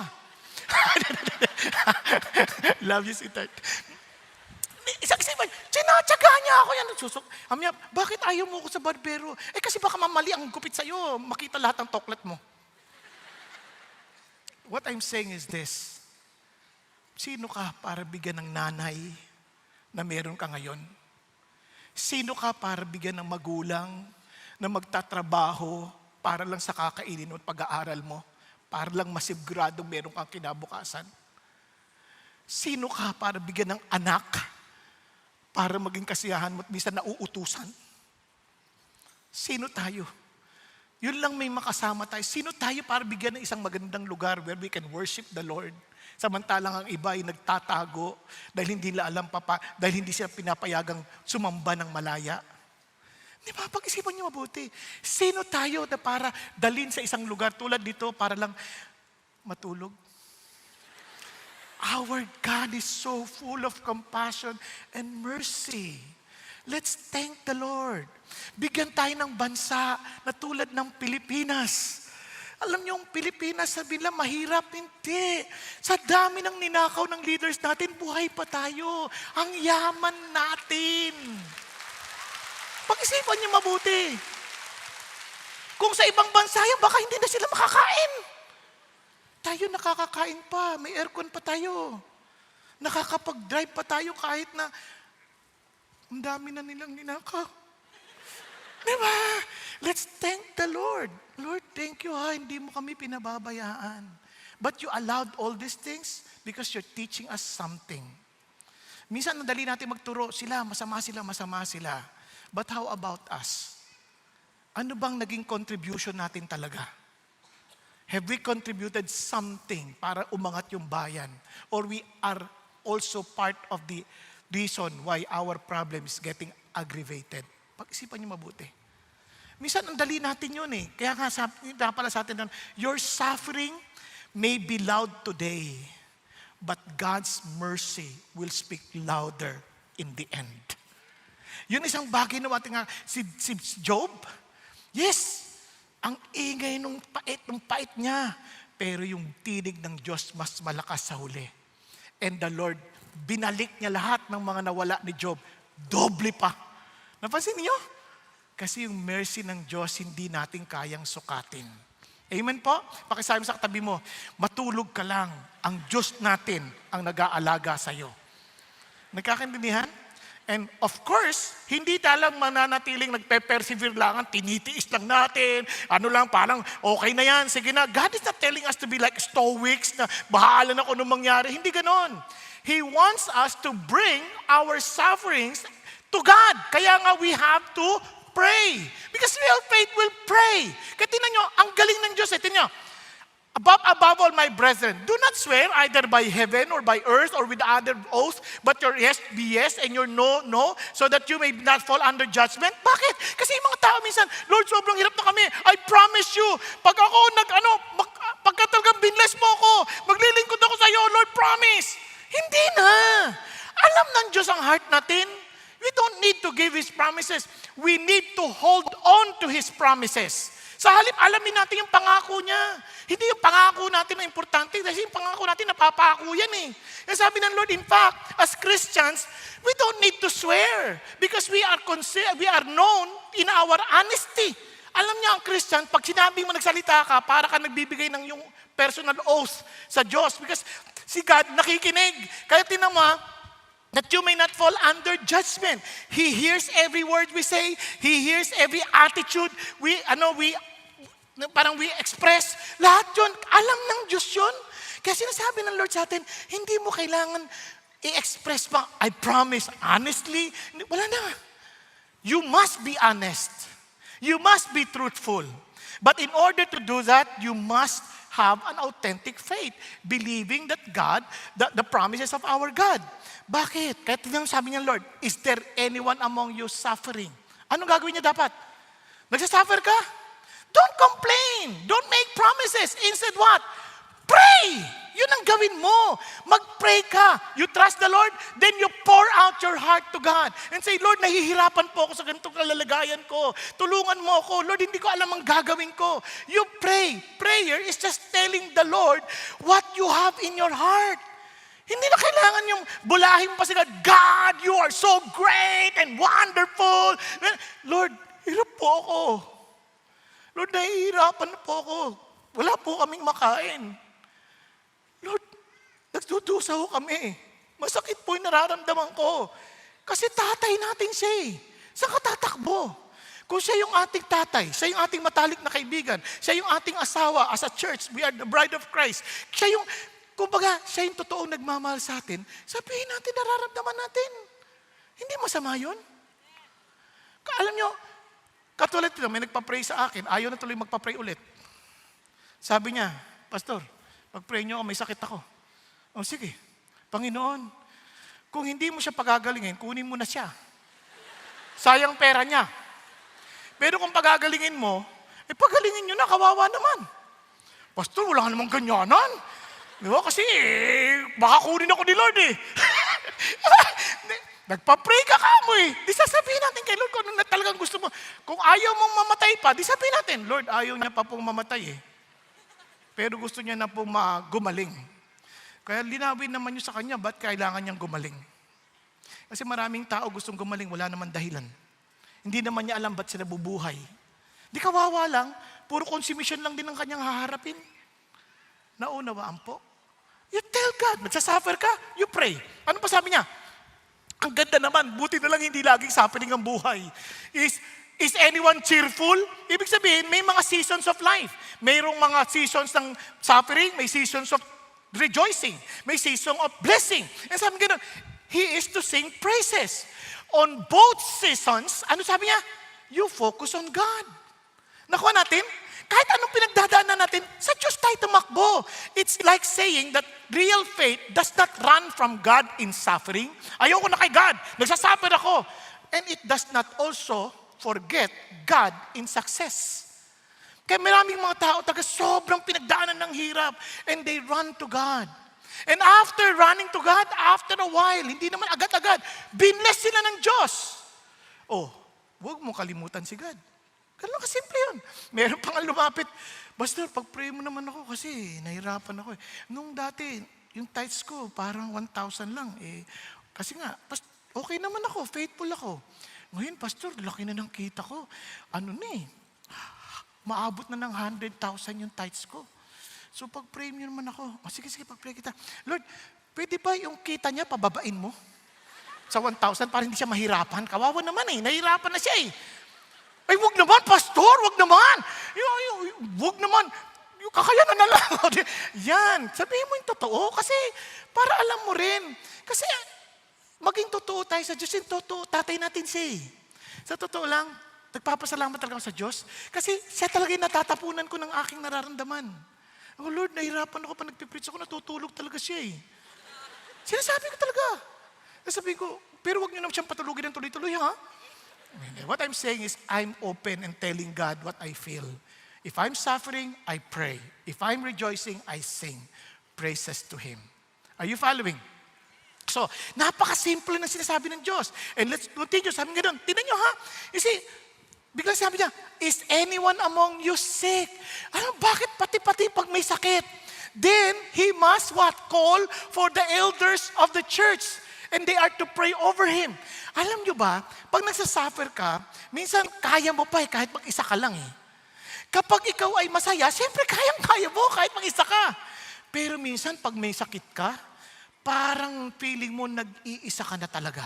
Love you, sweetheart. Isang isipan, sinatsaga niya ako yan. Amya, bakit ayaw mo ko sa barbero? Eh kasi baka mamali ang gupit sa'yo. Makita lahat ng toklet mo. What I'm saying is this. Sino ka para bigyan ng nanay na meron ka ngayon? Sino ka para bigyan ng magulang na magtatrabaho para lang sa kakainin mo at pag-aaral mo? Para lang masigurado meron kang kinabukasan? Sino ka para bigyan ng anak para maging kasiyahan mo at minsan nauutusan? Sino tayo? Yun lang may makasama tayo. Sino tayo para bigyan ng isang magandang lugar where we can worship the Lord? Samantalang ang iba ay nagtatago dahil hindi nila alam dahil hindi sila pinapayagang sumamba ng malaya. Di ba? Pag-isipan niyo mabuti. Sino tayo na para dalhin sa isang lugar tulad dito para lang matulog? Our God is so full of compassion and mercy. Let's thank the Lord. Bigyan tayo ng bansa na tulad ng Pilipinas. Alam niyo, yung Pilipinas, sabi nila, mahirap. Hindi. Sa dami ng ninakaw ng leaders natin, buhay pa tayo. Ang yaman natin. Pag-isipan niyo mabuti. Kung sa ibang bansa yan, baka hindi na sila makakain. Tayo nakakakain pa. May aircon pa tayo. Nakakapag-drive pa tayo kahit na ang dami na nilang ninakaw. Diba? Let's thank the Lord. Lord, thank you hindi mo kami pinababayaan. But you allowed all these things because you're teaching us something. Minsan, nadali natin magturo, masama sila. But how about us? Ano bang naging contribution natin talaga? Have we contributed something para umangat yung bayan? Or we are also part of the reason why our problem is getting aggravated? Pag-isipan niyo mabuti. Minsan, ang dali natin yun eh. Kaya nga pala sa atin, your suffering may be loud today, but God's mercy will speak louder in the end. Yun isang bagay na ating si Job. Yes, ang ingay nung pait niya. Pero yung tinig ng Diyos mas malakas sa huli. And the Lord, binalik niya lahat ng mga nawala ni Job. Doble pa. Napansin niyo? Kasi yung mercy ng Diyos, hindi natin kayang sukatin. Amen po? Pakisabi sa katabi mo, matulog ka lang. Ang Diyos natin ang nag-aalaga sa'yo. Nagkakaintindihan? And of course, hindi talang mananatiling nagpe-persevere lang, tinitiis lang natin, parang okay na yan, sige na. God is not telling us to be like stoics na bahala na kung anong mangyari. Hindi ganon. He wants us to bring our sufferings to God. Kaya nga we have to pray. Because real faith will pray. Kaya tingnan nyo, ang galing ng Diyos. Tingnan nyo, above all, my brethren, do not swear either by heaven or by earth or with other oath, but your yes be yes and your no, no, so that you may not fall under judgment. Bakit? Kasi yung mga tao minsan, Lord, sobrang hirap na kami. I promise you, pag ako pagka talagang binless mo ako, maglilingkod ako sa iyo, Lord, promise. Hindi na. Alam ng Diyos ang heart natin. We don't need to give His promises. We need to hold on to His promises. Sa halip, alamin natin yung pangako niya. Hindi yung pangako natin na importante kasi yung pangako natin napapako yan eh. Kaya sabi ng Lord, in fact, as Christians, we don't need to swear because we are known in our honesty. Alam niya ang Christian, pag sinabing mo nagsalita ka, para ka nagbibigay ng yung personal oath sa Diyos. Because si God nakikinig. Kaya tinan mo, that you may not fall under judgment. He hears every word we say. He hears every attitude we express. Lahat yun, alam ng Diyos yun. Kaya sinasabi ng Lord sa atin, hindi mo kailangan i-express pa, I promise, honestly. Wala na. You must be honest. You must be truthful. But in order to do that, you must have an authentic faith, believing that God, the promises of our God. Bakit? Kaya tinanong sabi niya, Lord, is there anyone among you suffering? Anong gagawin niya dapat? Nagsasuffer ka? Don't complain. Don't make promises. Instead what? Pray! Yun ang gawin mo. Mag-pray ka. You trust the Lord, then you pour out your heart to God. And say, Lord, nahihirapan po ako sa ganitong kalalagayan ko. Tulungan mo ako. Lord, hindi ko alam ang gagawin ko. You pray. Prayer is just telling the Lord what you have in your heart. Hindi na kailangan yung bulahin mo pa si God, God, you are so great and wonderful. Lord, hirap po ako. Lord, nahihirapan po ako. Wala po kaming makain. Lord, nagdudusa ho kami. Masakit po yung nararamdaman ko. Kasi tatay natin siya eh. Saan ka tatakbo? Kung siya yung ating tatay, siya yung ating matalik na kaibigan, siya yung ating asawa as a church, we are the bride of Christ. Siya yung, kumbaga, siya yung totoong nagmamahal sa atin, sabihin natin, nararamdaman natin. Hindi masama yun. Alam nyo, katulad nito, may nagpa-pray sa akin, ayaw na tuloy magpa-pray ulit. Sabi niya, Pastor, pag-pray niyo ako, may sakit ako. O sige, Panginoon, kung hindi mo siya pagagalingin, kunin mo na siya. Sayang pera niya. Pero kung pagagalingin mo, pagalingin niyo na, kawawa naman. Pastor, wala ka namang ganyanan. Di ba? Kasi, baka kunin ako ni Lord eh. Nagpa-pray ka mo eh. Di sasabihin natin kay Lord kung ano na talagang gusto mo. Kung ayaw mong mamatay pa, di sabihin natin, Lord, ayaw niya pa pong mamatay eh. Pero gusto niya na pong gumaling. Kaya linawin naman niyo sa kanya, ba't kailangan niyang gumaling? Kasi maraming tao gustong gumaling, wala naman dahilan. Hindi naman niya alam ba't sila bubuhay. Di kawawa lang, puro consumption lang din ang kanyang haharapin. Naunawaan po. You tell God, magsasuffer ka, you pray. Ano pa sabi niya? Ang ganda naman, buti na lang hindi laging suffering ang buhay. Is anyone cheerful? Ibig sabihin, may mga seasons of life. Mayroong mga seasons ng suffering, may seasons of rejoicing, may season of blessing. And sabi gano'n, He is to sing praises. On both seasons, ano sabi niya? You focus on God. Nakuha natin? Kahit anong pinagdadaanan natin, sa Diyos tayo tumakbo. It's like saying that real faith does not run from God in suffering. Ayoko na kay God, nagsasuffer ako. And it does not also forget God in success. Kaya maraming mga tao taga sobrang pinagdaanan ng hirap and they run to God. And after running to God, after a while, hindi naman agad-agad, binless sila ng Diyos. Oh, huwag mo kalimutan si God. Ganun kasimple yun. Meron pang lumapit, Pastor, pag-pray mo naman ako kasi nahirapan ako eh. Nung dati, yung tithes ko parang 1,000 lang eh. Kasi nga, okay naman ako, faithful ako. Ngayon, Pastor, laki na ng kita ko. Ano na eh, maabot na ng 100,000 yung tithes ko. So pag-pray mo naman ako, sige, pag-pray kita. Lord, pwede ba yung kita niya pababain mo? Sa 1,000 para hindi siya mahirapan. Kawawa naman eh, nahirapan na siya eh. Ay, wag naman, Pastor, wag naman. Wag naman. Yung kakayanan na lang. Yan, sabihin mo yung totoo kasi para alam mo rin. Kasi maging totoo tayo sa Diyos, yung totoo, tatay natin siya eh. Sa totoo lang, nagpapasalamat talaga ako sa Diyos kasi siya talaga yung natatapunan ko ng aking nararamdaman. Oh Lord, nahirapan ako pa nagpipreach ako, natutulog talaga siya eh. Sinasabi ko talaga. Sabi ko, pero wag niyo naman siyang patulugin ng tuloy-tuloy ha. What I'm saying is, I'm open and telling God what I feel. If I'm suffering, I pray. If I'm rejoicing, I sing praises to Him. Are you following? So, napaka-simple na sinasabi ng Diyos. And let's continue. Sabi nga doon, tingnan nyo ha. You see, bigla sabi niya, is anyone among you sick? Ano, bakit pati-pati pag may sakit? Then, he must what? Call for the elders of the church. And they are to pray over him. Alam nyo ba, pag nagsasuffer ka, minsan kaya mo pa kahit mag-isa ka lang eh. Kapag ikaw ay masaya, siyempre kayang-kaya mo kahit mag-isa ka. Pero minsan, pag may sakit ka, parang feeling mo nag-iisa ka na talaga.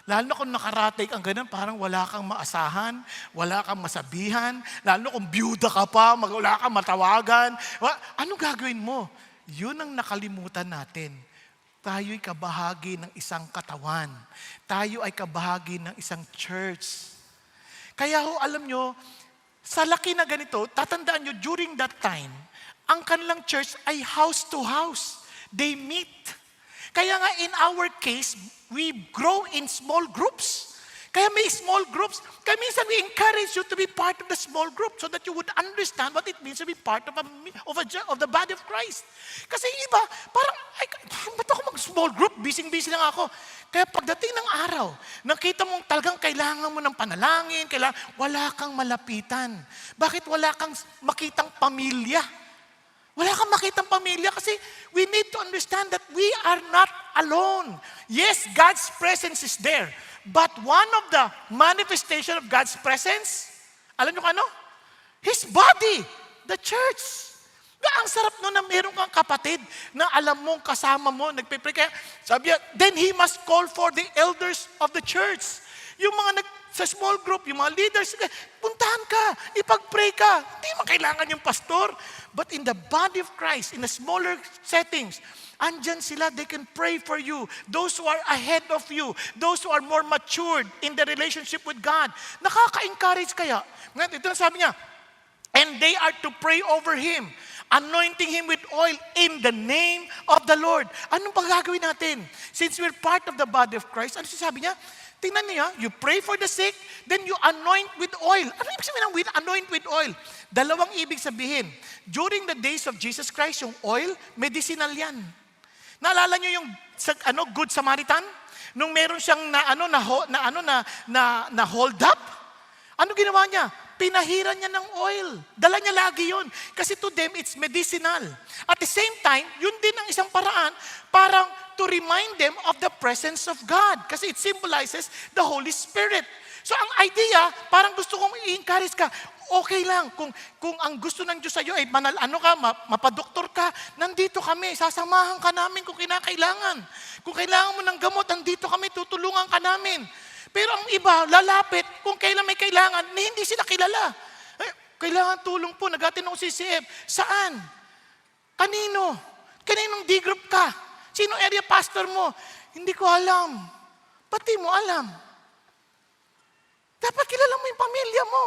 Lalo na kung nakarating ang ganun, parang wala kang maasahan, wala kang masabihan, lalo na kung byuda ka pa, wala kang matawagan. Ano gagawin mo? Yun ang nakalimutan natin. Tayo'y kabahagi ng isang katawan. Tayo ay kabahagi ng isang church. Kaya alam nyo, sa laki na ganito, tatandaan nyo, during that time, ang kanilang church ay house to house. They meet. Kaya nga in our case, we grow in small groups. Kaya may small groups. Kaya minsan we encourage you to be part of the small group so that you would understand what it means to be part of the body of Christ. Kasi iba, parang, ba't ako mag-small group? Busy-busy lang ako. Kaya pagdating ng araw, nakita mong talagang kailangan mo ng panalangin, wala kang malapitan. Bakit wala kang makitang pamilya? Wala kang makitang pamilya kasi we need to understand that we are not alone. Yes, God's presence is there. But one of the manifestation of God's presence, alam nyo ano? His body, the church. Ang sarap no na meron kang kapatid na alam mong kasama mo, nagpipray. Kaya sabi niya, then he must call for the elders of the church. Yung mga sa small group, yung mga leaders, puntahan ka, ipag-pray ka. Hindi mo kailangan yung pastor. But in the body of Christ, in the smaller settings, andyan sila, they can pray for you. Those who are ahead of you, those who are more matured in the relationship with God. Nakaka-encourage kaya. Ito na sabi niya, and they are to pray over him, anointing him with oil in the name of the Lord. Anong gagawin natin? Since we're part of the body of Christ, ano sabi niya? Tingnan niya, you pray for the sick, then you anoint with oil. Ano ibig sabihin ng anoint with oil? Dalawang ibig sabihin. During the days of Jesus Christ, yung oil, medicinal yan. Naalala niyo yung Good Samaritan? Nung meron siyang na hold up, ano ginawa niya? Pinahiran niya ng oil. Dala niya lagi yun. Kasi to them, it's medicinal. At the same time, yun din ang isang paraan, parang to remind them of the presence of God. Kasi it symbolizes the Holy Spirit. So ang idea, parang gusto kong i-encourage ka, okay lang, kung ang gusto ng Diyos sa iyo ay mapadoktor ka, nandito kami, sasamahan ka namin kung kinakailangan. Kung kailangan mo ng gamot, nandito kami, tutulungan ka namin. Pero ang iba, lalapit kung kailan may kailangan, hindi sila kilala. Kailangan tulong po, nagatin ako si CF. Saan? Kanino? Kaninong D-group ka? Sino area pastor mo? Hindi ko alam. Pati mo alam. Dapat kilala mo yung pamilya mo.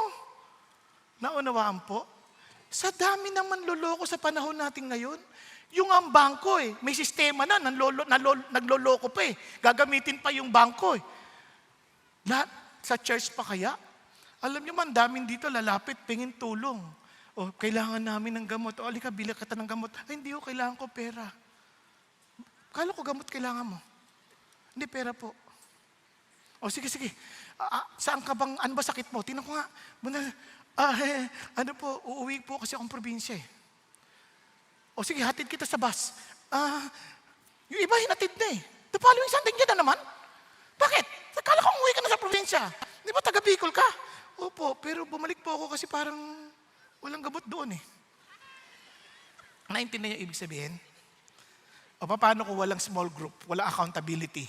Naunawaan po? Sa dami naman loloko sa panahon natin ngayon, yung ang bangko may sistema na, nagloloko pa Gagamitin pa yung bangko Lahat, sa church pa kaya? Alam niyo man, daming dito lalapit, pingin tulong. Kailangan namin ng gamot. Alika, bili kita ng gamot. Ay, hindi kailangan ko pera. Kala ko gamot kailangan mo. Hindi, pera po. Sige. Saan ka bang, ano ba sakit mo? Tingnan ko nga. Uuwi po kasi akong probinsya sige, hatid kita sa bus. Yung iba hinatid na The following Sunday niya na naman. Bakit? Kala ko umuwi ka na sa probinsya. Di ba taga Bicol ka? Opo, pero bumalik po ako kasi parang walang gamot doon Naintindihan niya ibig sabihin? Paano kung walang small group, walang accountability?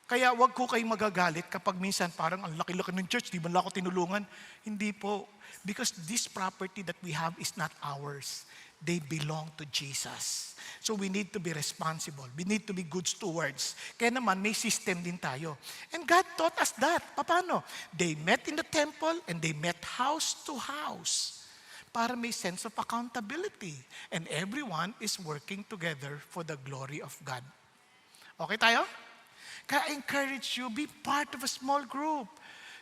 Kaya wag ko kayong magagalit kapag minsan parang ang laki-laki ng church, di ba lang ako tinulungan? Hindi po. Because this property that we have is not ours. They belong to Jesus. So we need to be responsible. We need to be good stewards. Kaya naman, may system din tayo. And God taught us that. Paano? They met in the temple and they met house to house. Para may sense of accountability. And everyone is working together for the glory of God. Okay tayo? Kaya I encourage you, be part of a small group.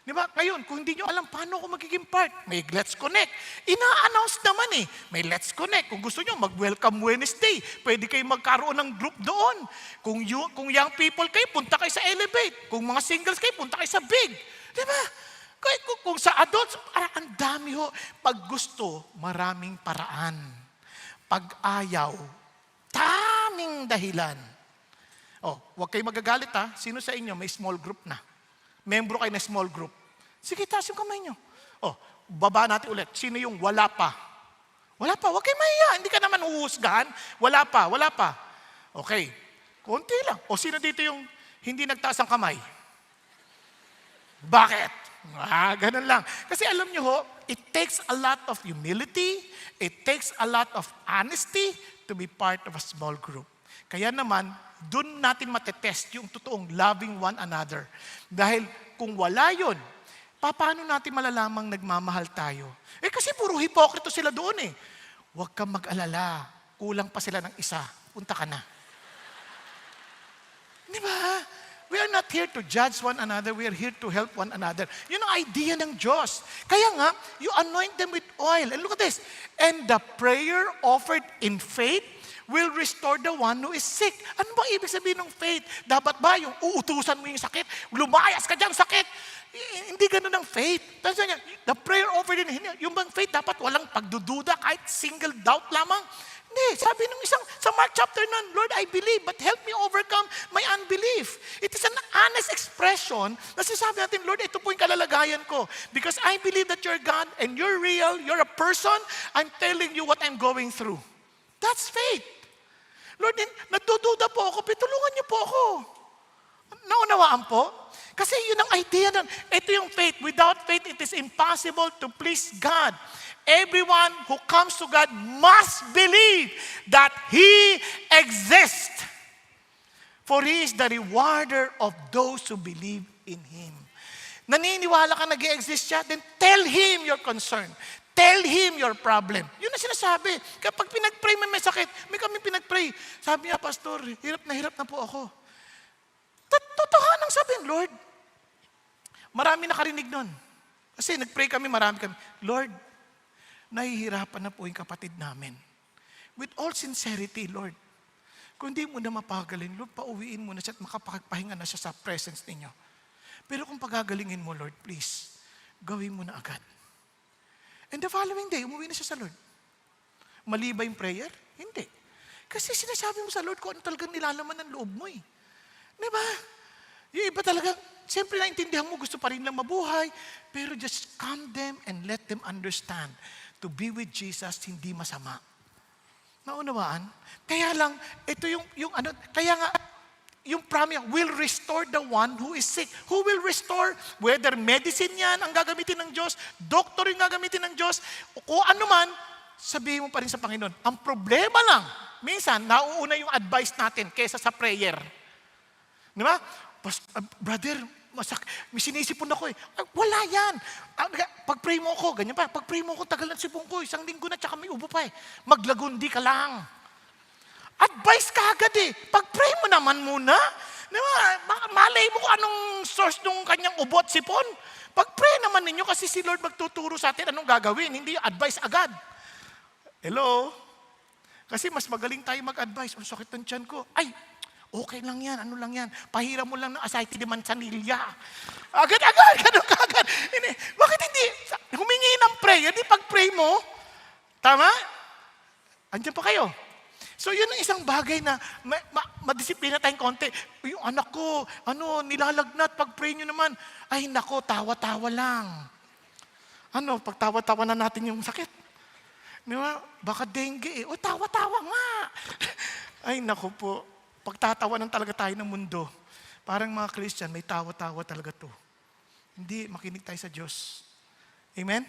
Di ba? Ngayon, kung hindi nyo alam paano ako magiging part, may Let's Connect. Ina-announce naman may Let's Connect. Kung gusto nyo, mag-Welcome Wednesday. Pwede kayo magkaroon ng group doon. Kung young people kayo, punta kayo sa Elevate. Kung mga singles kayo, punta kayo sa Big. Di ba? Kung sa adults, ang dami Pag gusto, maraming paraan. Pag ayaw, daming dahilan. Huwag kayo magagalit Sino sa inyo may small group na? Membro kayo na small group. Sige, taas yung kamay nyo. Oh, baba natin ulit. Sino yung wala pa? Wala pa. Huwag kayo mahiya. Hindi ka naman uusgahan. Wala pa. Wala pa. Okay. Konti lang. O sino dito yung hindi nagtaas ang kamay? Bakit? Ganun lang. Kasi alam nyo ho, it takes a lot of humility, it takes a lot of honesty to be part of a small group. Kaya naman, doon natin matetest yung totoong loving one another. Dahil kung wala yun, paano natin malalamang nagmamahal tayo? Kasi puro hipokrito sila doon eh. Huwag kang mag-alala. Kulang pa sila ng isa. Punta ka na. Di ba? We are not here to judge one another. We are here to help one another. Yun ang idea ng Diyos. Kaya nga, you anoint them with oil. And look at this. And the prayer offered in faith will restore the one who is sick. Ano ba ibig sabihin ng faith? Dapat ba yung uutusan mo yung sakit? Lumayas ka dyan, sakit. Hindi ganun ang faith. The prayer offered in yung bang faith dapat walang pagdududa kahit single doubt lamang. Hindi. Sabi nung isang, sa Mark chapter 9, Lord, I believe, but help me overcome my unbelief. It is an honest expression na sinasabi natin, Lord, ito po yung kalalagayan ko. Because I believe that you're God and you're real, you're a person, I'm telling you what I'm going through. That's faith. Lord, natutuda po ako, pitulungan niyo po ako. Naunawaan po? Kasi yun ang idea nun. Ito yung faith. Without faith, it is impossible to please God. Everyone who comes to God must believe that He exists. For He is the rewarder of those who believe in Him. Naniniwala ka nag-i-exist siya, then tell Him your concern. Tell Him your problem. Yun ang sinasabi. Kapag pinag-pray may sakit, may kami pinag-pray. Sabi niya, Pastor, hirap na po ako. Totohanang sabihin, Lord, marami nakarinig nun. Kasi nag-pray kami, marami kami. Lord, nahihirapan na po yung kapatid namin. With all sincerity, Lord, kung hindi mo na mapagalin, Lord, pauwiin mo na siya at makapagpahinga na siya sa presence ninyo. Pero kung pagagalingin mo, Lord, please, gawin mo na agad. And the following day, umuwi na siya sa Lord. Mali ba yung prayer? Hindi. Kasi sinasabi mo sa Lord kung ano talagang nilalaman ng loob mo eh. Diba? Yung iba talaga, siyempre naintindihan mo, gusto pa rin lang mabuhay, pero just calm them and let them understand. To be with Jesus, hindi masama. Naunawaan? Kaya lang, ito yung ano, kaya nga, yung promise will restore the one who is sick. Who will restore? Whether medicine yan ang gagamitin ng Diyos, doctor yung gagamitin ng Diyos, o ano man, sabihin mo pa rin sa Panginoon. Ang problema lang, minsan, nauuna yung advice natin kaysa sa prayer. Di ba? Brother, may sinisipon ako eh. Wala yan. Pag-pray mo ako, ganyan pa. Pag-pray mo ako, tagal ng sipon ko. 1 linggo na, tsaka may ubo pa eh. Maglagundi ka lang. Advice ka agad eh. Pag-pray mo naman muna. Di ba? Malay mo kung anong source ng kanyang ubo at sipon. Pag-pray naman ninyo kasi si Lord magtuturo sa atin anong gagawin. Hindi advice agad. Hello? Kasi mas magaling tayo mag-advise. Ang sakit ng tiyan ko. Ay, okay lang yan, ano lang yan. Pahiram mo lang ng asaytid de manzanilla. Agad-agad, ganun kagad. Bakit hindi? Humingi ng prayer, di pag-pray mo. Tama? Andiyan pa kayo. So yun ang isang bagay na madisiplina tayong konti. Yung anak ko, nilalagnat, pag-pray nyo naman. Ay nako, tawa-tawa lang. Pag tawa-tawa na natin yung sakit. Diba? Baka dengue eh. O tawa-tawa nga. Ay nako po. Pagtatawanan talaga tayo ng mundo. Parang mga Christian, may tawa-tawa talaga to. Hindi, makinig tayo sa Diyos. Amen?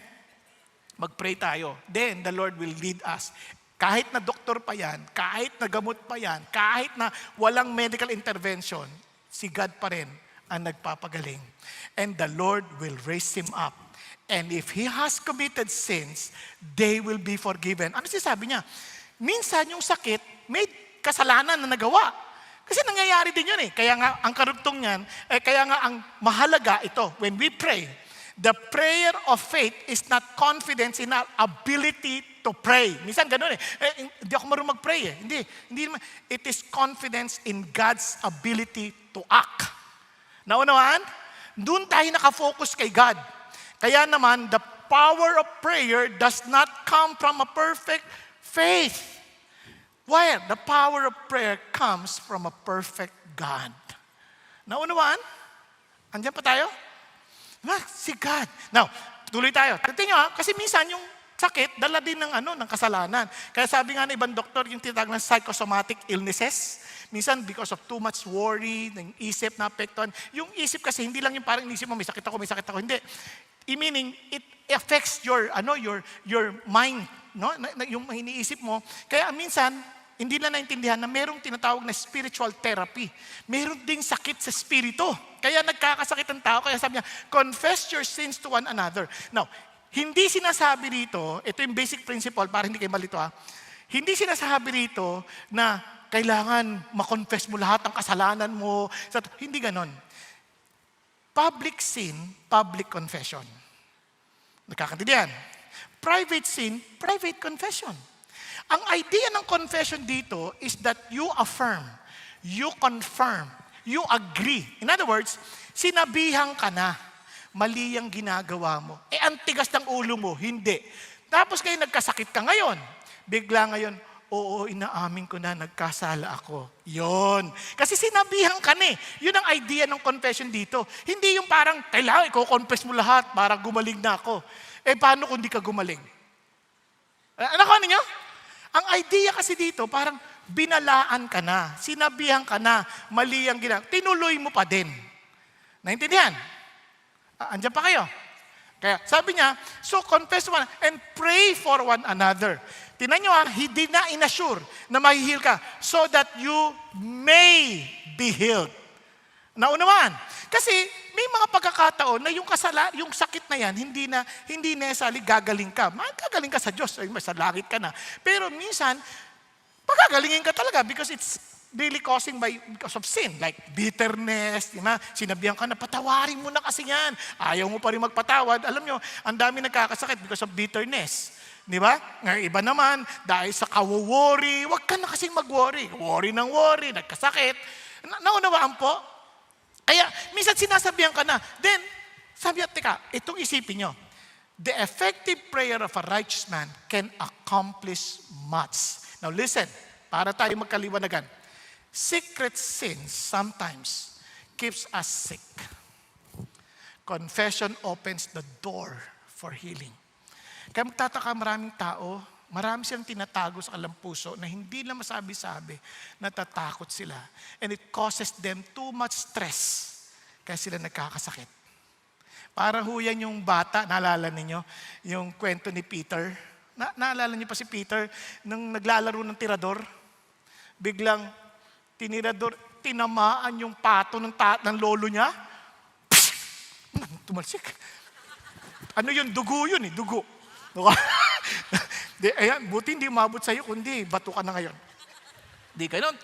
Mag-pray tayo. Then, the Lord will lead us. Kahit na doktor pa yan, kahit na gamot pa yan, kahit na walang medical intervention, si God pa rin ang nagpapagaling. And the Lord will raise him up. And if he has committed sins, they will be forgiven. Ano sinasabi niya? Minsan yung sakit, may kasalanan na nagawa. Kasi nangyayari din yun eh. Kaya nga, ang karugtong niyan, kaya nga ang mahalaga ito, when we pray, the prayer of faith is not confidence in our ability to pray. Minsan ganun eh. Hindi ako marunong mag-pray eh. Hindi naman. It is confidence in God's ability to act. Naunawaan? Doon tayo nakafocus kay God. Kaya naman, the power of prayer does not come from a perfect faith. Why? The power of prayer comes from a perfect God. Naunawaan? Andiyan pa tayo? Si God. Now, tuloy tayo. Tingnan nyo kasi minsan yung sakit, dala din ng kasalanan. Kaya sabi nga ng ibang doktor, yung tinatawag ng psychosomatic illnesses, minsan because of too much worry, ng isip na apektuhan. Yung isip kasi, hindi lang yung parang inisip mo, may sakit ako, hindi. Meaning, it affects your mind, no? Yung iniisip mo. Kaya minsan, hindi na naintindihan na merong tinatawag na spiritual therapy. Meron ding sakit sa spirito. Kaya nagkakasakit ang tao. Kaya sabi niya, confess your sins to one another. Now, hindi sinasabi rito, ito yung basic principle para hindi kayo malito Hindi sinasabi rito na kailangan makonfess mo lahat ng kasalanan mo. Hindi ganon. Public sin, public confession. Nagkakantindihan. Private sin, private confession. Ang idea ng confession dito is that you affirm, you confirm, you agree. In other words, sinabihan ka na, mali ang ginagawa mo. Ang tigas ng ulo mo, hindi. Tapos kayo nagkasakit ka ngayon. Bigla ngayon, oo, inaamin ko na, nagkasala ako. Yon. Kasi sinabihan ka na Yun ang idea ng confession dito. Hindi yung parang, kailangan i-confess mo lahat para gumaling na ako. Paano kung di ka gumaling? Ano niyo? Ang idea kasi dito, parang binalaan ka na, sinabihan ka na, mali ang ginagawa. Tinuloy mo pa din. Naintindihan? Andiyan pa kayo? Kaya sabi niya, so confess one and pray for one another. Tingnan niyo he did not inassure na mahihil ka so that you may be healed. Naunawan. Kasi may mga pagkakataon na yung sakit na yan, hindi necessarily gagaling ka. Magagaling ka sa Diyos, sa langit ka na. Pero minsan, pagagalingin ka talaga because it's really because of sin. Like bitterness, sinabihan ka na, patawarin mo na kasi yan. Ayaw mo pa rin magpatawad. Alam nyo, ang dami nagkakasakit because of bitterness. Di ba? Ngayon, iba naman, dahil sa kawo-worry, huwag ka na kasing mag-worry. Worry ng worry, nagkasakit. Naunawaan po? Kaya, minsan sinasabihan ka na. Then, sabi niya, teka, itong isipin nyo. The effective prayer of a righteous man can accomplish much. Now listen, para tayo magkaliwanagan. Secret sins sometimes keeps us sick. Confession opens the door for healing. Kaya magtataka maraming tao, marami silang tinatago sa kanilang puso na hindi na masabi-sabi, natatakot sila. And it causes them too much stress. Kaya sila nagkakasakit. Para yan yung bata, naalala ninyo, yung kwento ni Peter. Naalala niyo pa si Peter, nung naglalaro ng tirador, biglang tinamaan yung pato ng lolo niya. Tumalsik. Ano yun? Dugo yun dugo. Ayan, buti hindi umabot sa'yo, kundi bato ka na ngayon. Di ganun,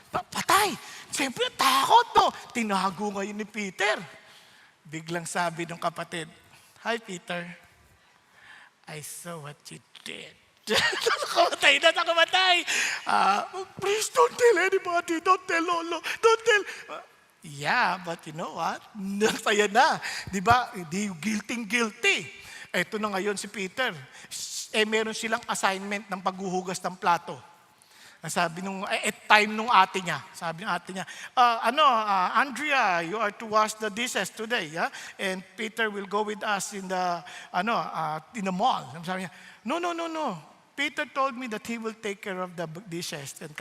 patay. Siyempre, takot Tinago ngayon ni Peter. Biglang sabi ng kapatid, "Hi Peter, I saw what you did." Nakamatay. Please don't tell anybody, don't tell Lolo, don't tell. Yeah, but you know what? Nasaya na. Di ba? Guilty. Eto na ngayon si Peter. Meron silang assignment ng paghuhugas ng plato. Sabi time nung ate niya. Sabi ng ate niya, Andrea, you are to wash the dishes today, yeah? And Peter will go with us in the mall. Sabi niya, no. Peter told me that he will take care of the dishes. And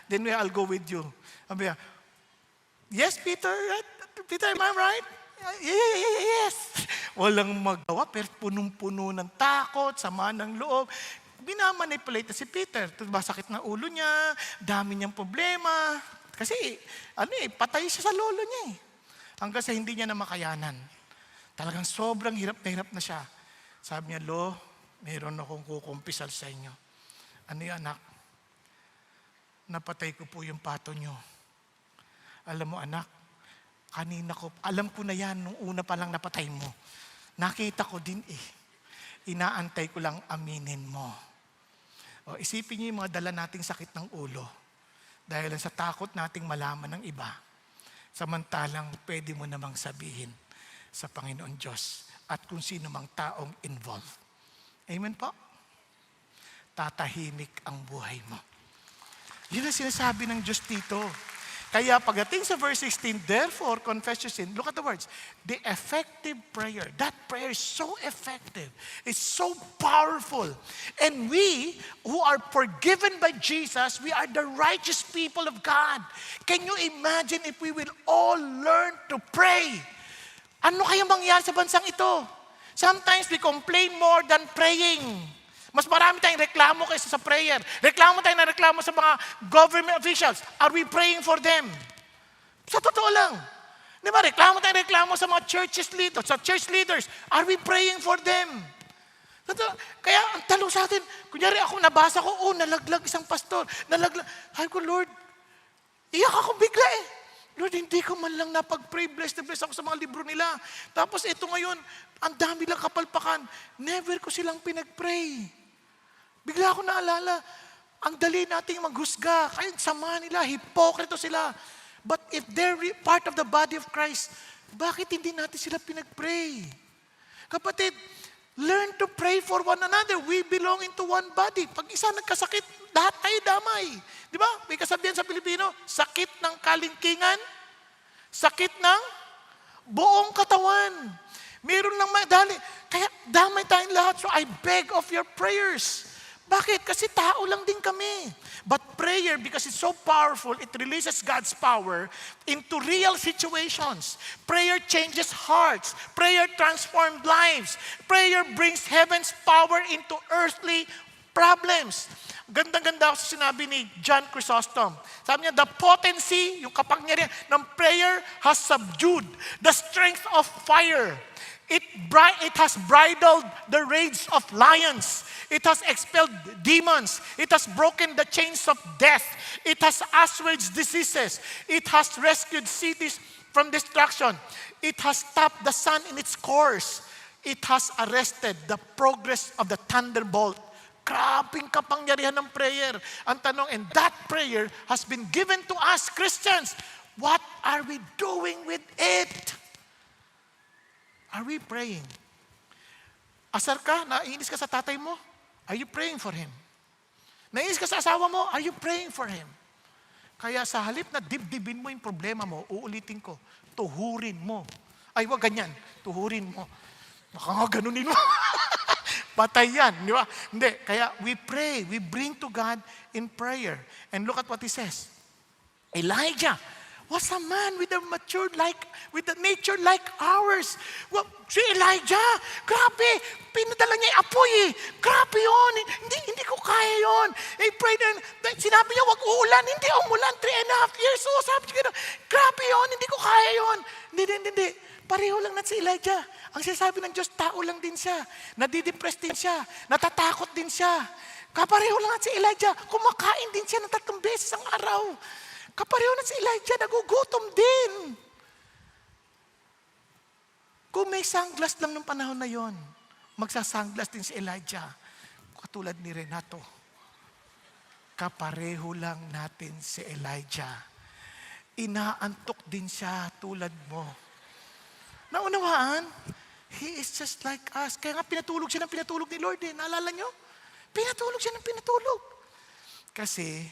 then I'll go with you. Sabi niya, yes, Peter, am I right? Yes. Walang magawa, pero punong-puno ng takot, sama ng loob. Binamanipulate na si Peter. Sakit na ulo niya, dami niyang problema. Kasi, patay siya sa lolo niya Hanggang sa hindi niya na makayanan. Talagang sobrang hirap na siya. Sabi niya, "Lo, meron akong kukumpisal sa inyo." "Ano yan, anak?" "Napatay ko po yung pato niyo." "Alam mo, anak, alam ko na yan, nung una pa lang napatay mo. Nakita ko din Inaantay ko lang aminin mo." Isipin niyo yung mga dala nating sakit ng ulo. Dahil sa takot nating malaman ng iba. Samantalang pwede mo namang sabihin sa Panginoon Diyos at kung sino mang taong involved. Amen po? Tatahimik ang buhay mo. Yun ang sinasabi ng Diyos dito. Kaya pagdating sa verse 16, therefore, confess your sin. Look at the words. The effective prayer. That prayer is so effective. It's so powerful. And we, who are forgiven by Jesus, we are the righteous people of God. Can you imagine if we will all learn to pray? Ano kaya mangyari sa bansang ito? Sometimes we complain more than praying. Mas marami tayong reklamo kaysa sa prayer. Reklamo tayo na reklamo sa mga government officials. Are we praying for them? Sa totoo lang. Di ba? Reklamo sa mga church leaders. Are we praying for them? Kaya ang tanong sa atin, kunyari ako, nabasa ko, nalaglag isang pastor. Nalaglag. Ay ko, Lord, iyak ako bigla eh. Lord, hindi ko man lang napag-pray. Bless ako sa mga libro nila. Tapos ito ngayon, ang dami lang kapalpakan. Never ko silang pinag-pray. Bigla ako naalala, ang dali nating maghusga. Kaya sama nila, hipokrito sila. But if they're part of the body of Christ, bakit hindi natin sila pinag-pray? Kapatid, learn to pray for one another. We belong into one body. Pag isa nagkasakit, lahat tayo damay. Di ba? May kasabihan sa Pilipino, sakit ng kalingkingan, sakit ng buong katawan. Meron lang madali. Kaya damay tayong lahat. So I beg of your prayers. Bakit? Kasi tao lang din kami. But prayer, because it's so powerful, it releases God's power into real situations. Prayer changes hearts. Prayer transforms lives. Prayer brings heaven's power into earthly problems. Ganda-ganda ako sa sinabi ni John Chrysostom. Sabi niya, the potency, yung kapangyarihan ng prayer has subdued the strength of fire. It has bridled the rage of lions. It has expelled demons. It has broken the chains of death. It has assuaged diseases. It has rescued cities from destruction. It has stopped the sun in its course. It has arrested the progress of the thunderbolt. Grabing kapangyarihan ng prayer. Ang tanong, and that prayer has been given to us, Christians. What are we doing with it? Are we praying? Asar ka? Naiinis ka sa tatay mo? Are you praying for him? Naiinis ka sa asawa mo? Are you praying for him? Kaya sa halip na dibdibin mo yung problema mo, uulitin ko, tuhurin mo. Ay, wag ganyan. Tuhurin mo. Baka nga ganunin mo. Patay yan, di ba? Hindi. Kaya we pray. We bring to God in prayer. And look at what he says. Elijah was a man with a nature like ours. Well, si Elijah, grabe, pinadala niya yung apoy eh. Grabe yun. Hindi ko kaya yun. He prayed and sinabi niya, wag uulan. Hindi umulan, 3.5 years. So sabi niya, grabe yun, hindi ko kaya yun. Hindi. Pareho lang na si Elijah. Ang sinasabi ng Diyos, tao lang din siya. Nadidepress din siya. Natatakot din siya. Kapareho lang at si Elijah. Kumakain din siya ng 3 beses ang araw. Kapareho na si Elijah, nagugutom din. Kung may sunglass lang ng panahon na yon, magsasunglass din si Elijah. Katulad ni Renato. Kapareho lang natin si Elijah. Inaantok din siya tulad mo. Naunawaan? He is just like us. Kaya nga pinatulog siya ng pinatulog ni Lord eh. Naalala nyo? Pinatulog siya ng pinatulog. Kasi,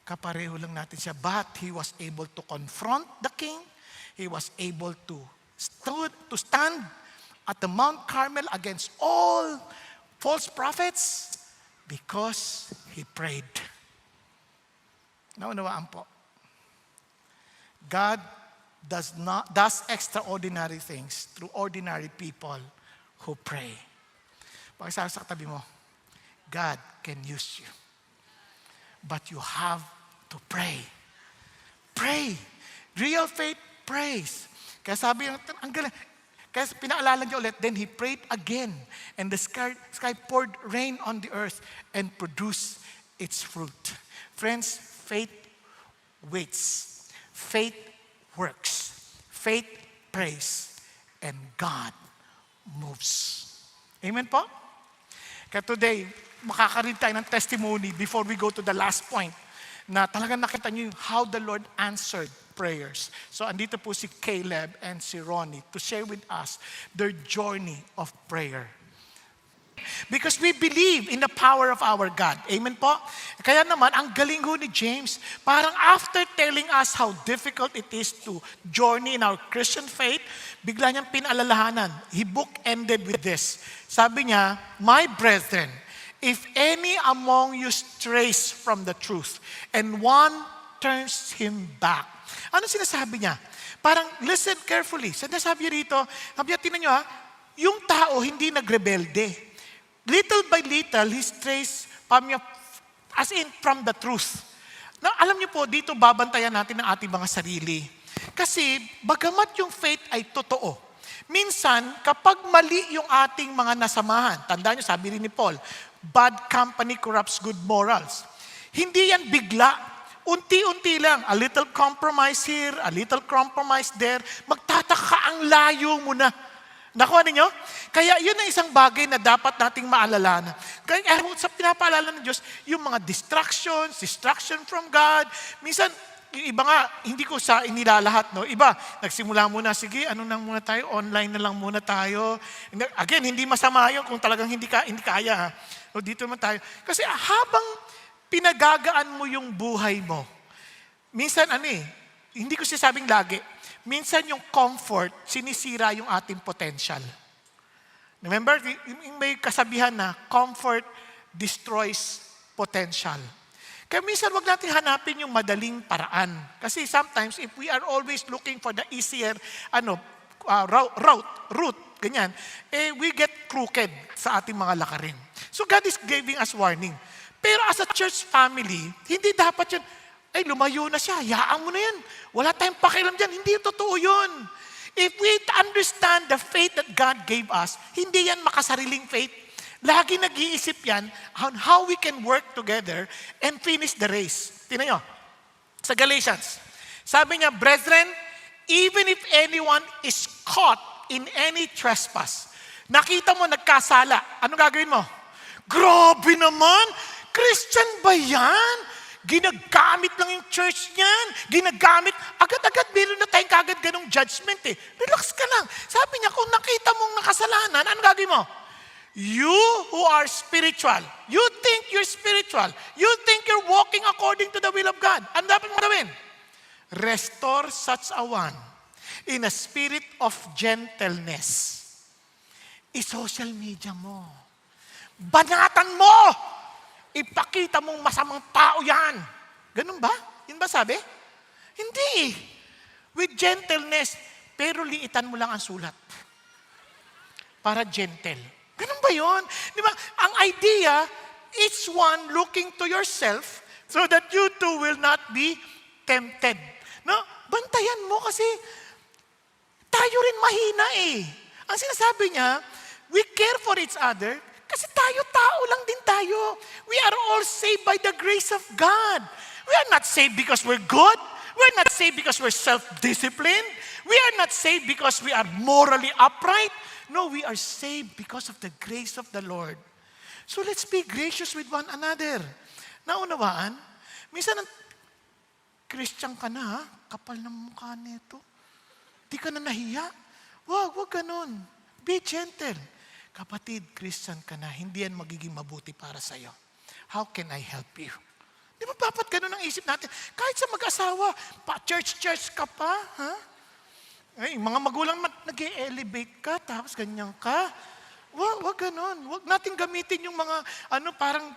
kapareho lang natin siya. But he was able to confront the king. He was able to stand at the Mount Carmel against all false prophets because he prayed. Naunawaan po. God does extraordinary things through ordinary people who pray. Pakisabi sa katabi mo, God can use you. But you have to pray. Pray. Real faith prays. Kaya sabi, ang galing. Kaya pinaalala niyo ulit, then he prayed again. And the sky poured rain on the earth and produced its fruit. Friends, faith waits. Faith works. Faith prays. And God moves. Amen po? Kaya today, makakaread tayo ng testimony before we go to the last point na talagang nakita niyo how the Lord answered prayers. So andito po si Caleb and si Ronnie to share with us their journey of prayer. Because we believe in the power of our God. Amen po? Kaya naman, ang galing ho ni James, parang after telling us how difficult it is to journey in our Christian faith, bigla niyang pinaalalahanan. He book-ended with this. Sabi niya, "My brethren, if any among you strays from the truth, and one turns him back." Ano sinasabi niya? Parang, listen carefully. Sinasabi niya rito, sabi niya, tingnan niyo yung tao hindi nagrebelde. Little by little, he strays from the truth. Now, alam niyo po, dito babantayan natin ang ating mga sarili. Kasi, bagamat yung faith ay totoo, minsan, kapag mali yung ating mga nasamahan, tandaan niyo, sabi rin ni Paul, bad company corrupts good morals. Hindi yan bigla. Unti-unti lang, a little compromise here, a little compromise there, magtataka ang layo mo na. Nakuha ninyo? Kaya yun ang isang bagay na dapat nating maalala. Kaya sa pinapaalala ng Diyos, yung mga distraction from God. Minsan, yung iba nga, hindi ko sa inilalahat, no? Iba, nagsimula muna, sige, ano nang muna tayo, online na lang muna tayo. Again, hindi masama yun kung talagang hindi kaya. Ha? O dito naman tayo. Kasi habang pinagagaan mo yung buhay mo, minsan hindi ko sinasabing lagi, minsan yung comfort, sinisira yung ating potential. Remember, may kasabihan na, comfort destroys potential. Kaya minsan wag natin hanapin yung madaling paraan. Kasi sometimes, if we are always looking for the easier route, ganyan, we get crooked sa ating mga lakarin. So God is giving us warning. Pero as a church family, hindi dapat yun, lumayo na siya, hayaan mo na yan. Wala tayong pakialam dyan. Hindi totoo yun. If we understand the faith that God gave us, hindi yan makasariling faith. Lagi nag-iisip yan on how we can work together and finish the race. Tingnan nyo, sa Galatians, sabi niya, "Brethren, even if anyone is caught in any trespass," nakita mo nagkasala, anong gagawin mo? Grabe naman! Christian ba yan? Ginagamit lang yung church niyan. Ginagamit. Agad-agad, meron na tayong kagad ganong judgment eh. Relax ka lang. Sabi niya, kung nakita mong nakasalanan, ano gagawin mo? You who are spiritual, you think you're spiritual, you think you're walking according to the will of God. Ano dapat mo gawin? Restore such a one in a spirit of gentleness. I-social media mo. Banatan mo! Ipakita mong masamang tao yan. Ganun ba? Yun ba sabi? Hindi. With gentleness, pero liitan mo lang ang sulat. Para gentle. Ganun ba yun? Di ba? Ang idea, each one looking to yourself so that you too will not be tempted. No? Bantayan mo kasi tayo rin mahina eh. Ang sinasabi niya, we care for each other kasi tayo, tao lang din tayo. We are all saved by the grace of God. We are not saved because we're good. We're not saved because we're self-disciplined. We are not saved because we are morally upright. No, we are saved because of the grace of the Lord. So let's be gracious with one another. Naunawaan? Minsan, Christian ka na, ha? Kapal ng mukha nito. Di ka na nahiya. Wag ganun. Be gentle. Kapatid, Christian ka na, hindi yan magiging mabuti para sa'yo. How can I help you? Di ba dapat ganun ang isip natin? Kahit sa mag-asawa, church ka pa, ha? Ay, mga magulang nag-elevate ka, tapos ganyan ka. Wag ganun. Wag natin gamitin yung mga, parang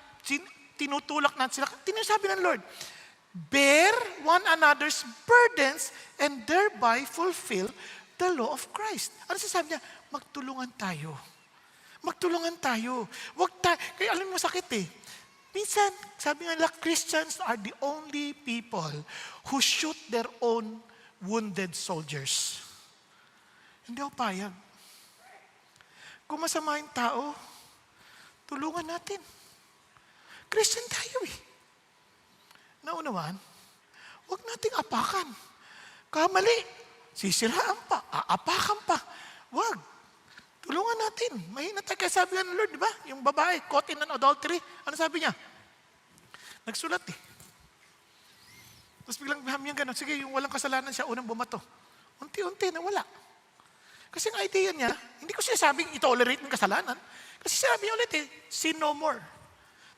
tinutulak natin sila. Tinasabi ng Lord, bear one another's burdens and thereby fulfill the law of Christ. Ano sasabi niya? Magtulungan tayo. Magtulungan tayo. Kaya alam mo sakit eh. Minsan, sabi nga nila, Christians are the only people who shoot their own wounded soldiers. Hindi ako payag. Kung masama yung tao, tulungan natin. Christian tayo eh. Naunawaan, huwag nating apakan. Kamali, sisiraan pa, aapakan pa. Huwag. Tulungan natin. Mahina tayo. Kaya sabi ng Lord, di ba? Yung babae, caught in an adultery. Ano sabi niya? Nagsulat eh. Tapos biglang yan gano'n. Sige, yung walang kasalanan siya, unang bumato. Unti-unti, nawala. Kasi ang idea niya, hindi ko sinasabing i-tolerate ng kasalanan. Kasi sinabi niya ulit sin no more.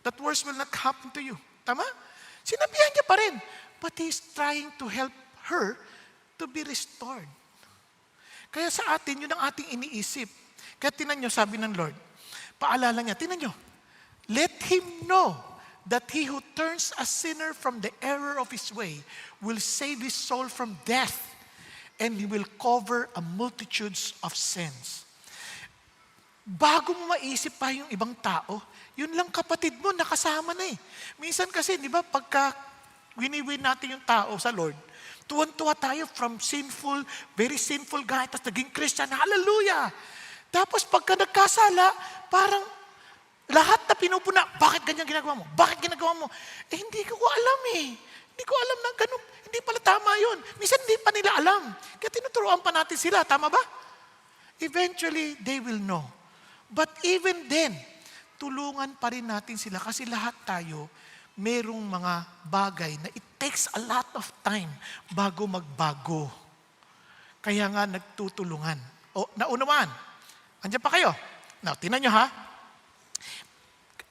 That worse will not happen to you. Tama? Sinabihan niya pa rin. But He's trying to help her to be restored. Kaya sa atin, yun ang ating iniisip. Kaya tinan nyo, sabi ng Lord, paalala niya, tinan nyo, let him know that he who turns a sinner from the error of his way will save his soul from death, and he will cover a multitudes of sins. Bago mo maisip pa yung ibang tao, yun lang kapatid mo, nakasama na eh. Minsan kasi, di ba, pagka wini-win natin yung tao sa Lord, tuwan-tuwa tayo from sinful, very sinful guy, tapos naging Christian, hallelujah! Tapos pagka nagkasala, parang lahat na pinupuna, bakit ganyan ginagawa mo? Bakit ginagawa mo? Hindi ko alam eh. Hindi ko alam na ganun. Hindi pala tama yun. Minsan hindi pa nila alam. Kaya tinuturuan pa natin sila. Tama ba? Eventually, they will know. But even then, tulungan pa rin natin sila kasi lahat tayo merong mga bagay na it takes a lot of time bago magbago. Kaya nga nagtutulungan. O, naunawaan. Andiyan pa kayo. Now, tingnan nyo ha.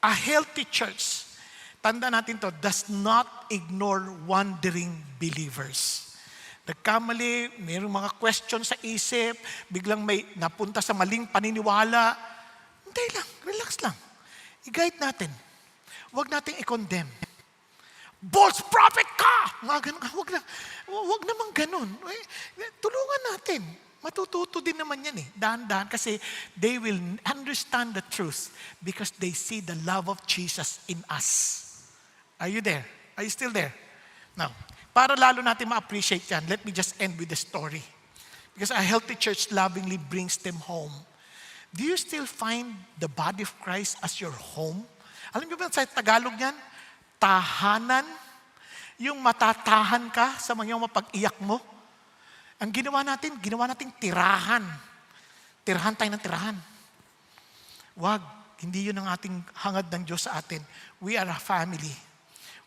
A healthy church, tanda natin to, does not ignore wandering believers. Nagkamali, mayroong mga questions sa isip, biglang may napunta sa maling paniniwala. Hindi lang, relax lang. I-guide natin. Huwag nating i-condemn. False prophet ka! Huwag naman ganun. Tulungan natin. Matututo din naman yan eh. Dahan-dahan kasi they will understand the truth because they see the love of Jesus in us. Are you there? Are you still there? Now, para lalo natin ma-appreciate yan, let me just end with the story. Because a healthy church lovingly brings them home. Do you still find the body of Christ as your home? Alam niyo ba sa Tagalog yan? Tahanan. Yung matatahan ka sa mga mapag-iyak mo. Ang ginawa natin tirahan. Tirahan tayo ng tirahan. Wag, hindi yun ang ating hangad ng Diyos sa atin. We are a family.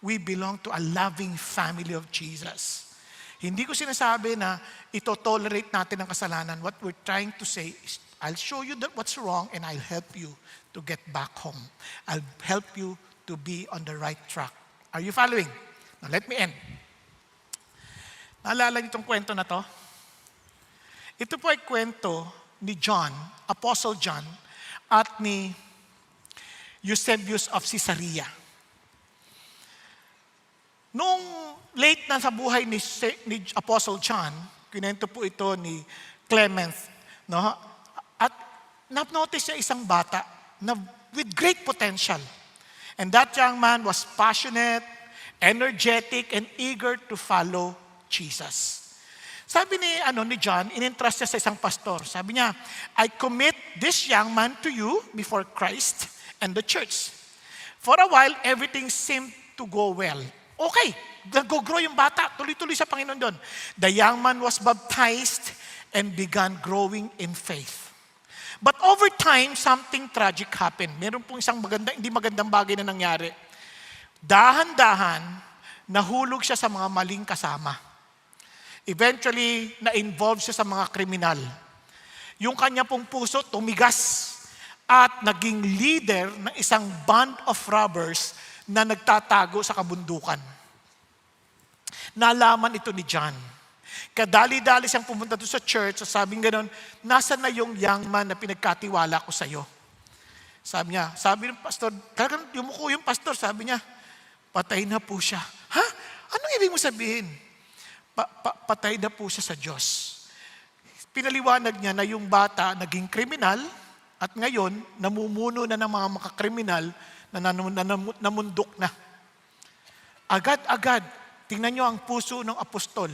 We belong to a loving family of Jesus. Hindi ko sinasabi na ito-tolerate natin ang kasalanan. What we're trying to say is, I'll show you what's wrong and I'll help you to get back home. I'll help you to be on the right track. Are you following? Now let me end. Naalala niyo itong kwento na to? Ito po ay kwento ni John, Apostle John, at ni Eusebius of Caesarea. Noong late na sa buhay ni Apostle John, kinento po ito ni Clement, no? At na-notice niya isang bata na with great potential. And that young man was passionate, energetic, and eager to follow Jesus. Sabi ni John, in-entrust niya sa isang pastor. Sabi niya, I commit this young man to you before Christ and the church. For a while, everything seemed to go well. Okay, nag-grow yung bata. Tuloy-tuloy sa Panginoon doon. The young man was baptized and began growing in faith. But over time, something tragic happened. Meron pong isang hindi magandang bagay na nangyari. Dahan-dahan, nahulog siya sa mga maling kasama. Eventually, na-involve siya sa mga kriminal. Yung kanya pong puso tumigas at naging leader ng isang band of robbers na nagtatago sa kabundukan. Nalaman ito ni John. Kadali-dali siyang pumunta doon sa church, sabing gano'n, nasa na yung young man na pinagkatiwala ko sa'yo? Sabi ng pastor, talagang yumuko yung pastor, sabi niya, patay na po siya. Ha? Anong ibig mo sabihin? Patay na po siya sa Diyos. Pinaliwanag niya na yung bata naging kriminal at ngayon namumuno na ng mga makakriminal na namundok na. Agad-agad, tingnan niyo ang puso ng apostol.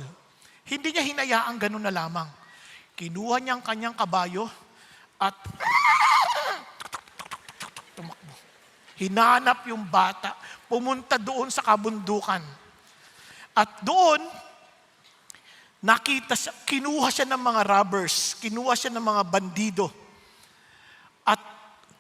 Hindi niya hinayaang ganun na lamang. Kinuha niya ang kanyang kabayo at tumakbo. Hinanap yung bata, pumunta doon sa kabundukan. At doon, kinuha siya ng mga robbers, kinuha siya ng mga bandido. At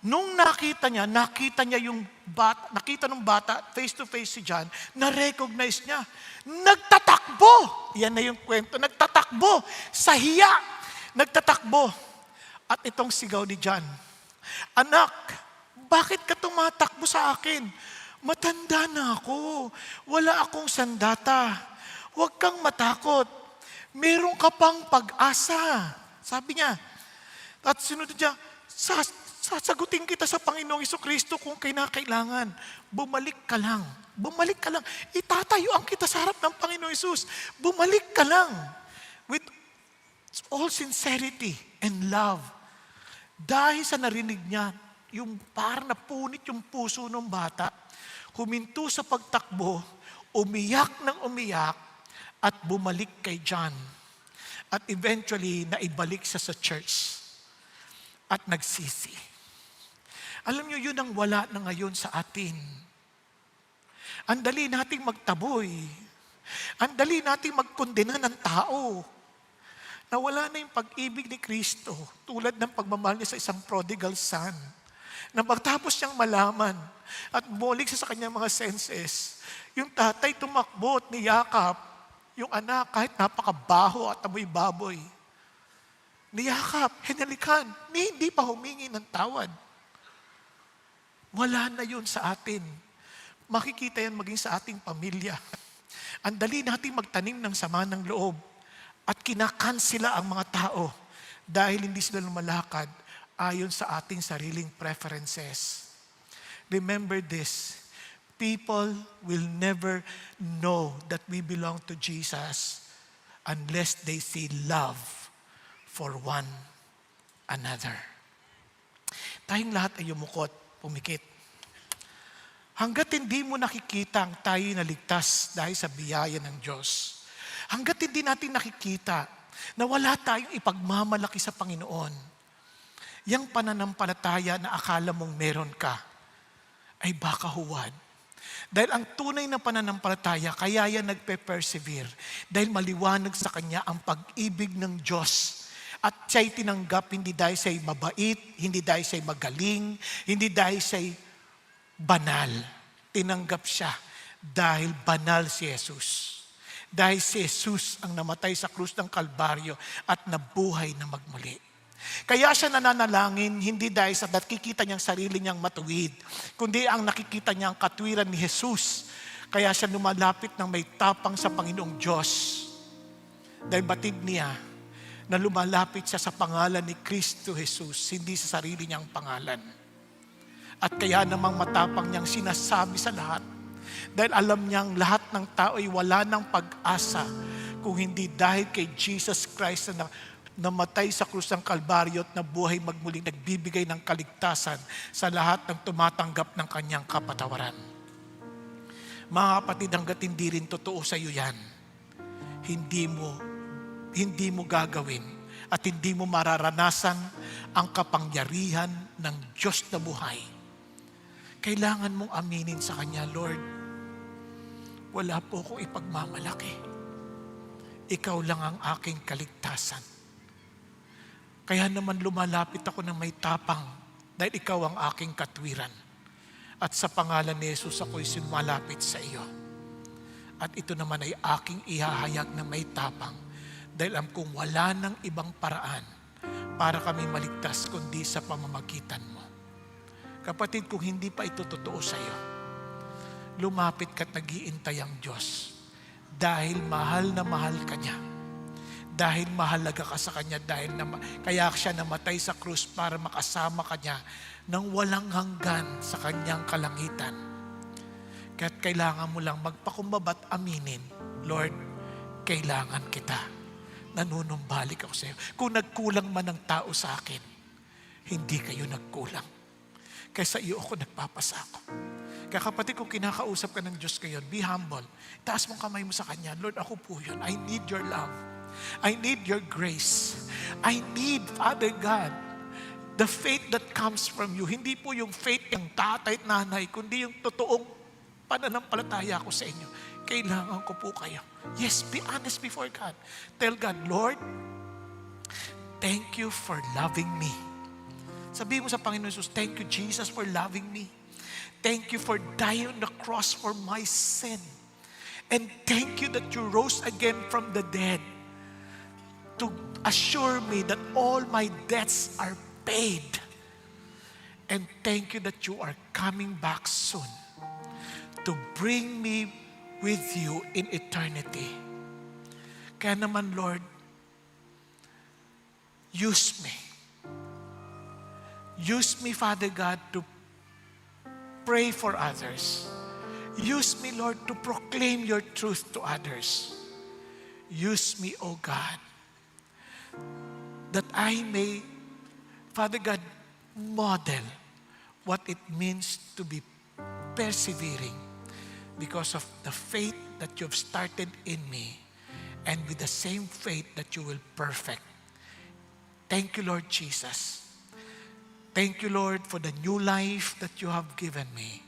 nung nakita niya yung bata, nakita ng bata, face to face si John, na-recognize niya. Nagtatakbo! Yan na yung kwento. Nagtatakbo! Sa hiya! Nagtatakbo. At itong sigaw ni John, "Anak, bakit ka tumatakbo sa akin? Matanda na ako. Wala akong sandata. Huwag kang matakot. Meron ka pang pag-asa." Sabi niya. At sunod niya, sasagutin kita sa Panginoong Jesucristo kung kinakailangan. Bumalik ka lang. Bumalik ka lang. Itatayuan kita sa harap ng Panginoong Jesus. Bumalik ka lang. With all sincerity and love. Dahil sa narinig niya, yung parang napunit yung puso ng bata, huminto sa pagtakbo, umiyak ng umiyak, at bumalik kay John. At eventually, naibalik siya sa church. At nagsisi. Alam niyo, yun ang wala na ngayon sa atin. Ang dali nating magtaboy. Ang dali nating magkondena ng tao. Nawala na yung pag-ibig ni Kristo, tulad ng pagmamahal niya sa isang prodigal son. Na pagtapos niyang malaman at bumalik siya sa kanyang mga senses, yung tatay tumakbo at niyakap yung anak kahit napakabaho at amoy baboy. Niyakap, hinalikan, hindi pa humingi ng tawad. Wala na yun sa atin. Makikita yan maging sa ating pamilya. Ang dali nating magtanim ng sama ng loob at kinakansela ang mga tao dahil hindi sila lumalakad ayon sa ating sariling preferences. Remember this, people will never know that we belong to Jesus unless they see love for one another. Tayong lahat ay yumukot, pumikit. Hanggat hindi mo nakikita ang tayo na ligtas dahil sa biyaya ng Diyos, hanggat hindi natin nakikita na wala tayong ipagmamalaki sa Panginoon, yang pananampalataya na akala mong meron ka ay baka huwad. Dahil ang tunay na pananampalataya, kaya yan nagpe-persevere. Dahil maliwanag sa kanya ang pag-ibig ng Diyos. At siya'y tinanggap hindi dahil siya'y mabait, hindi dahil siya'y magaling, hindi dahil siya'y banal. Tinanggap siya dahil banal si Jesus. Dahil si Jesus ang namatay sa krus ng Kalbaryo at nabuhay na magmuli. Kaya siya nananalangin, hindi dahil sa nakikita niyang sarili niyang matuwid, kundi ang nakikita niya ang katwiran ni Jesus. Kaya siya lumalapit ng may tapang sa Panginoong Diyos. Dahil batid niya na lumalapit siya sa pangalan ni Kristo Jesus, hindi sa sarili niyang pangalan. At kaya namang matapang niyang sinasabi sa lahat, dahil alam niyang lahat ng tao ay wala ng pag-asa kung hindi dahil kay Jesus Christ na namatay sa krus ng Kalbaryo at nabuhay magmuling nagbibigay ng kaligtasan sa lahat ng tumatanggap ng kanyang kapatawaran. Mga kapatid, hanggat hindi rin totoo sa iyo yan, hindi mo gagawin at hindi mo mararanasan ang kapangyarihan ng Diyos na buhay. Kailangan mong aminin sa Kanya, Lord, wala po akong ipagmamalaki. Ikaw lang ang aking kaligtasan. Kaya naman lumalapit ako ng may tapang dahil ikaw ang aking katwiran. At sa pangalan ni Jesus ako'y sumalapit sa iyo. At ito naman ay aking ihahayag na may tapang dahil alam kong wala ng ibang paraan para kami maligtas kundi sa pamamagitan mo. Kapatid, kung hindi pa ito totoo sa iyo, lumapit ka't nag-iintay ang Diyos dahil mahal na mahal ka niya. Dahil mahalaga ka sa Kanya, kaya siya namatay sa krus para makasama ka niya ng walang hanggan sa Kanyang kalangitan. Kaya't kailangan mo lang magpakumbaba at aminin, Lord, kailangan kita. Nanunumbalik ako sa iyo. Kung nagkulang man ang tao sa akin, hindi kayo nagkulang. Kaya sa iyo ako nagpapasako. Kaya kapatid, kung kinakausap ka ng Diyos ngayon, be humble. Taas mong kamay mo sa Kanya, Lord, ako po yun. I need your love. I need your grace. I need, Father God, the faith that comes from you. Hindi po yung faith ng tatay at nanay, kundi yung totoong pananampalataya ko sa inyo. Kailangan ko po kayo. Yes, be honest before God. Tell God, Lord, thank you for loving me. Sabihin mo sa Panginoon Jesus, thank you Jesus for loving me. Thank you for dying on the cross for my sin. And thank you that you rose again from the dead to assure me that all my debts are paid. And thank you that you are coming back soon to bring me with you in eternity. Kaya naman, Lord, use me. Use me, Father God, to pray for others. Use me, Lord, to proclaim your truth to others. Use me, O God, that I may, Father God, model what it means to be persevering because of the faith that you've started in me, and with the same faith that you will perfect. Thank you, Lord Jesus. Thank you, Lord, for the new life that you have given me.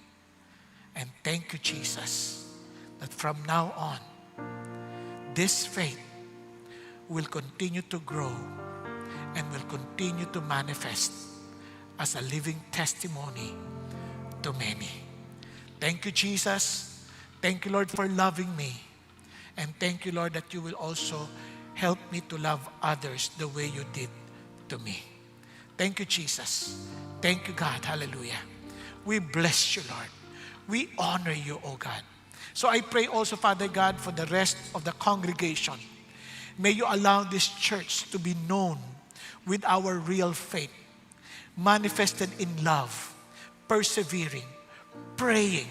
And thank you, Jesus, that from now on, this faith will continue to grow and will continue to manifest as a living testimony to many. Thank you, Jesus. Thank you, Lord, for loving me. And thank you, Lord, that you will also help me to love others the way you did to me. Thank you, Jesus. Thank you, God. Hallelujah. We bless you, Lord. We honor you, O God. So I pray also, Father God, for the rest of the congregation. May you allow this church to be known with our real faith, manifested in love, persevering, praying,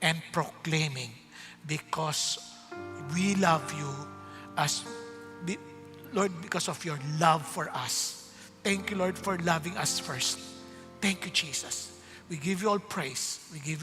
and proclaiming, because we love you Lord, because of your love for us. Thank you, Lord, for loving us first. Thank you, Jesus. We give you all praise. We give you